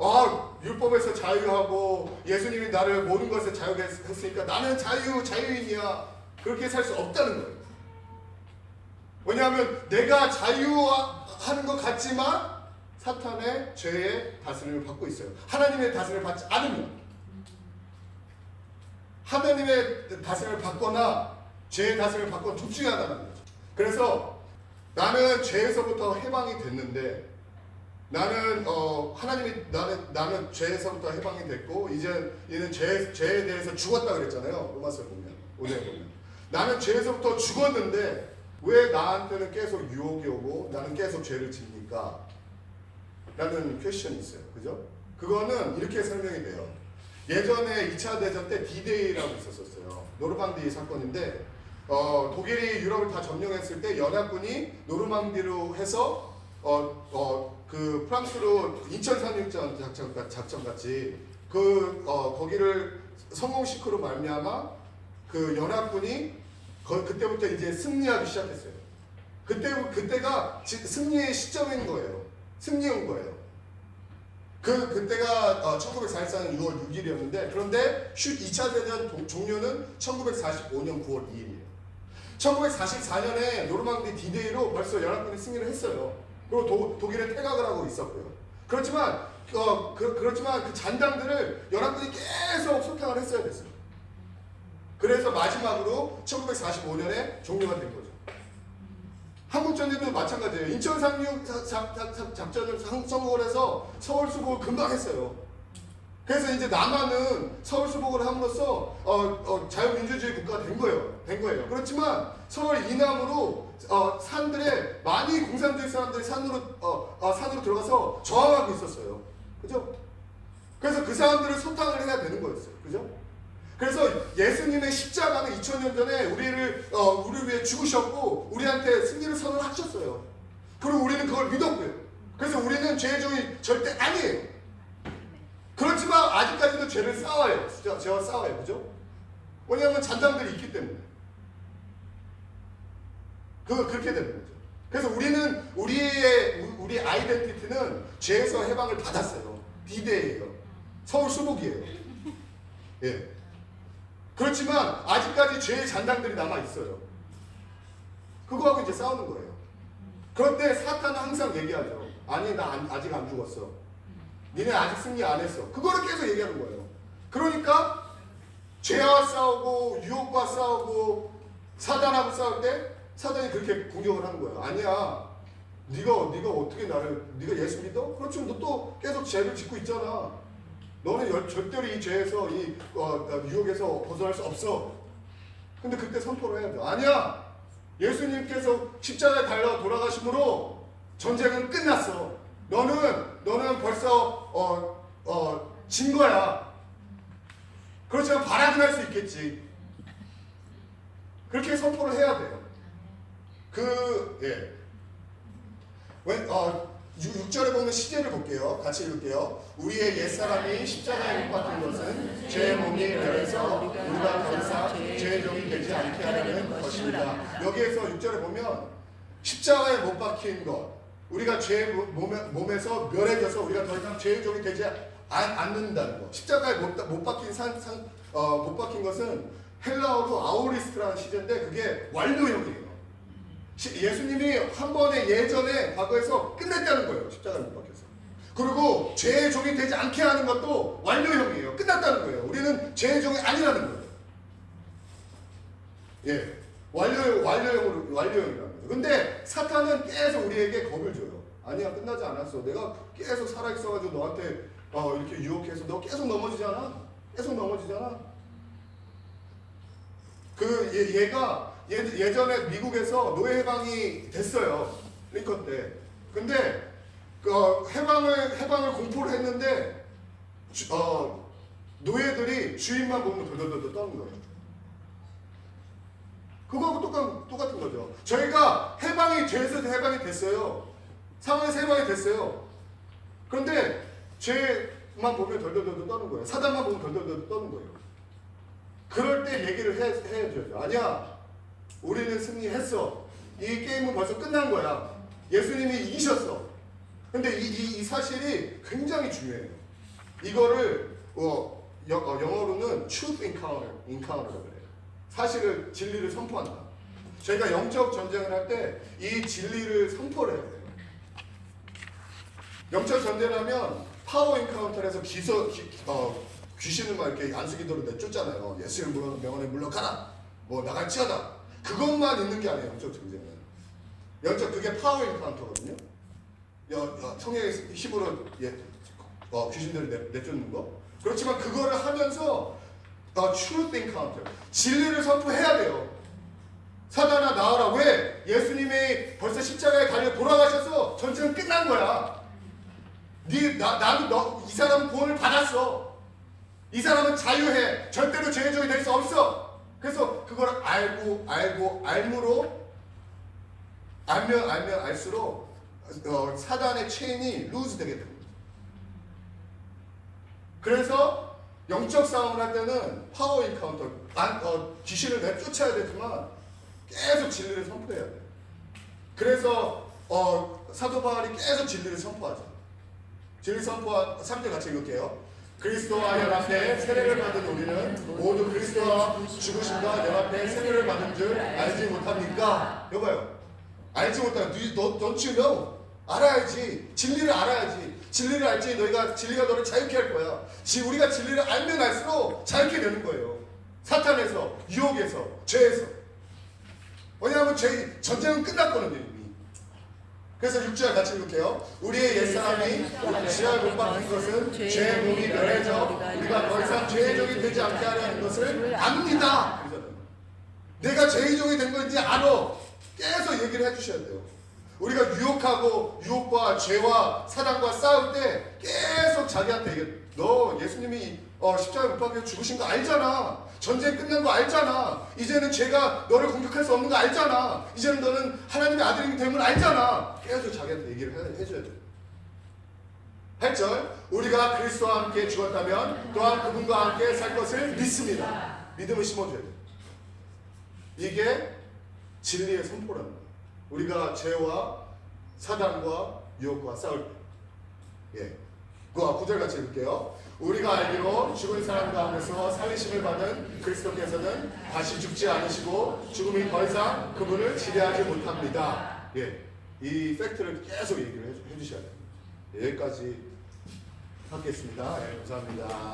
율법에서 자유하고 예수님이 나를 모든 것에 자유하게 했으니까 나는 자유인이야. 그렇게 살 수 없다는 거예요. 왜냐하면 내가 자유하는 것 같지만 사탄의 죄의 다스림을 받고 있어요. 하나님의 다스림을 받지 않으면 하나님의 다스림을 받거나 죄의 다스림을 받거나 둘 중에 하나라는 거죠. 그래서 나는 죄에서부터 해방이 됐는데 나는 나는 죄에서부터 해방이 됐고 이제는 죄에 대해서 죽었다 그랬잖아요. 로마서 보면 오늘 보면 나는 죄에서부터 죽었는데 왜 나한테는 계속 유혹이 오고 나는 계속 죄를 짓니까? 라는 퀘스천이 있어요. 그죠? 그거는 이렇게 설명이 돼요. 예전에 2차 대전 때 D-Day라고 있었어요. 노르망디 사건인데 독일이 유럽을 다 점령했을 때 연합군이 노르망디로 해서 그 프랑스로 인천 상륙전 작전 같이 거기를 성공시키로 말미암아 그 연합군이 그때부터 이제 승리하기 시작했어요. 그때가 승리의 시점인 거예요. 승리인 거예요. 그때가 1944년 6월 6일이었는데 그런데 2차 대전 종료는 1945년 9월 2일이에요. 1944년에 노르망디 D-Day로 벌써 연합군이 승리를 했어요. 그리고 독일에 퇴각을 하고 있었고요. 그렇지만 그 잔당들을 연합군이 계속 소탕을 했어야 됐어요. 그래서 마지막으로 1945년에 종료가 된 거죠. 한국전쟁도 마찬가지예요. 인천 상륙 작전을 성공을 해서 서울 수복을 금방 했어요. 그래서 이제 남한은 서울 수복을 함으로써 자유민주주의 국가가 된 거예요. 그렇지만 서울 이남으로 산들에 많이 공산주의 사람들이 산으로 들어가서 저항하고 있었어요. 그죠? 그래서 그 사람들을 소탕을 해야 되는 거였어요. 그죠? 그래서 예수님의 십자가는 2000년 전에 우리를 위해 죽으셨고 우리한테 승리를 선언하셨어요. 그리고 우리는 그걸 믿었고요. 그래서 우리는 죄의 종이 절대 아니에요. 그렇지만 아직까지도 죄를 싸워요. 죄와 싸워요. 그죠? 왜냐하면 잔당들이 있기 때문에. 그렇게 되는 거죠. 그래서 우리는 우리 아이덴티티는 죄에서 해방을 받았어요. D-Day예요. 서울 수복이에요. 예. 그렇지만 아직까지 죄의 잔당들이 남아 있어요. 그거하고 이제 싸우는 거예요. 그런데 사탄은 항상 얘기하죠. 아니 나 아직 안 죽었어. 니네 아직 승리 안 했어. 그거를 계속 얘기하는 거예요. 그러니까 죄와 싸우고 유혹과 싸우고 사단하고 싸울 때 사단이 그렇게 공격을 하는 거예요. 아니야. 네가 어떻게 네가 예수 믿어? 그렇지만 너 또 계속 죄를 짓고 있잖아. 너는 절대로 이 죄에서 이 유혹에서 벗어날 수 없어. 근데 그때 선포를 해야 돼. 아니야. 예수님께서 십자가에 달려 돌아가심으로 전쟁은 끝났어. 너는 벌써 진 거야. 그렇지만 바라긴 할 수 있겠지. 그렇게 선포를 해야 돼요. 6절에 보면 시제를 볼게요. 같이 읽을게요. 우리의 옛사람이 십자가에 못 박힌 것은 죄의 몸이 되어서 우리가 더 이상 죄의 종이 되지 않게 하려는 것입니다. 여기에서 6절에 보면 십자가에 못 박힌 것, 우리가 죄의 몸에서 멸해져서 우리가 더 이상 죄의 종이 되지 않는다는 것. 십자가에 못 박힌 것은 헬라어로 아오리스트라는 시제인데 그게 완료형이에요. 예수님이 한 번에 예전에 과거에서 끝냈다는 거예요. 십자가에 못 박혀서. 그리고 죄의 종이 되지 않게 하는 것도 완료형이에요. 끝났다는 거예요. 우리는 죄의 종이 아니라는 거예요. 예, 완료형이라는 거죠. 근데 사탄은 계속 우리에게 겁을 줘요. 아니야, 끝나지 않았어. 내가 계속 살아있어가지고 너한테 이렇게 유혹해서 너 계속 넘어지잖아. 얘가 예전에 미국에서 노예 해방이 됐어요. 링컨 때. 근데 해방을 공포를 했는데 노예들이 주인만 보면 돌돌돌 떠는 거예요. 그거하고 똑같은 거죠. 저희가 죄에서 해방이 됐어요. 상황에서 해방이 됐어요. 그런데 죄만 보면 덜덜덜 떠는 거예요. 사단만 보면 덜덜덜 떠는 거예요. 그럴 때 얘기를 해줘야죠. 아니야, 우리는 승리했어. 이 게임은 벌써 끝난 거야. 예수님이 이기셨어. 근데 이 사실이 굉장히 중요해요. 이거를 영어로는 truth encounter라고 그래요. 사실을, 진리를 선포한다. 저희가 영적 전쟁을 할 때 이 진리를 선포를 해야 돼요. 영적 전쟁하면 파워 인카운터에서 귀신을 막 이렇게 안수기도로 내쫓잖아요. 예수의 명언에 물러가라. 뭐 나갈지어다. 그것만 있는 게 아니에요. 영적 전쟁은. 그게 파워 인카운터거든요. 성경의 힘으로 귀신들을 내쫓는 거. 그렇지만 그거를 하면서 truth encounter, 진리를 선포해야 돼요. 사단아 나와라. 왜? 예수님이 벌써 십자가에 달려 돌아가셔서 전쟁은 끝난 거야. 나도 이 사람은 구원을 받았어. 이 사람은 자유해. 절대로 죄의 종이 될 수 없어. 그래서 그걸 알면 알수록 사단의 체인이 루즈 되게 됩니다. 그래서 영적 싸움을 할 때는 파워 인카운터, 귀신을 내쫓아야 되지만 계속 진리를 선포해야 돼. 그래서 사도 바울이 계속 진리를 선포하죠. 진리 선포한 3절 같이 읽을게요. 그리스도와 연합해 세례를 받은 우리는 모두 그리스도와 죽으심과 연합해 세례를 받은 줄 알지 못합니까? 여봐요. 알지 못하면 don't you know? 알아야지. 진리를 알아야지. 진리를 알지 진리가 너를 자유케 할 거야. 우리가 진리를 알면 알수록 자유케 되는 거예요. 사탄에서, 유혹에서, 죄에서. 왜냐하면 전쟁은 끝났거든요 이미. 그래서 6절 같이 읽을게요. 우리의 옛사람이 지하 못 박힌 것은 죄의 몸이 멸해져 우리가 더 이상 죄의 종이 되지 않게 하려는 것을 압니다. 내가 죄의 종이 된 건지 알아. 계속 얘기를 해주셔야 돼요. 우리가 유혹과 죄와 사단과 싸울 때 계속 자기한테 너 예수님이 십자가에 못 박혀 죽으신 거 알잖아. 전쟁 끝난 거 알잖아. 이제는 죄가 너를 공격할 수 없는 거 알잖아. 이제는 너는 하나님의 아들이기 때문에 알잖아. 계속 자기한테 얘기를 해줘야 돼. 8절 우리가 그리스도와 함께 죽었다면 또한 그분과 함께 살 것을 믿습니다. 믿음을 심어줘야 돼. 이게 진리의 선포라는 거예요. 우리가 죄와 사단과 유혹과 싸울 때. 예. 9절 같이 읽을게요. 우리가 알기로 죽은 사람 가운데서 살리심을 받은 그리스도께서는 다시 죽지 않으시고 죽음이 더 이상 그분을 지배하지 못합니다. 예. 이 팩트를 계속 얘기를 해주셔야 돼요. 여기까지 하겠습니다. 예, 감사합니다.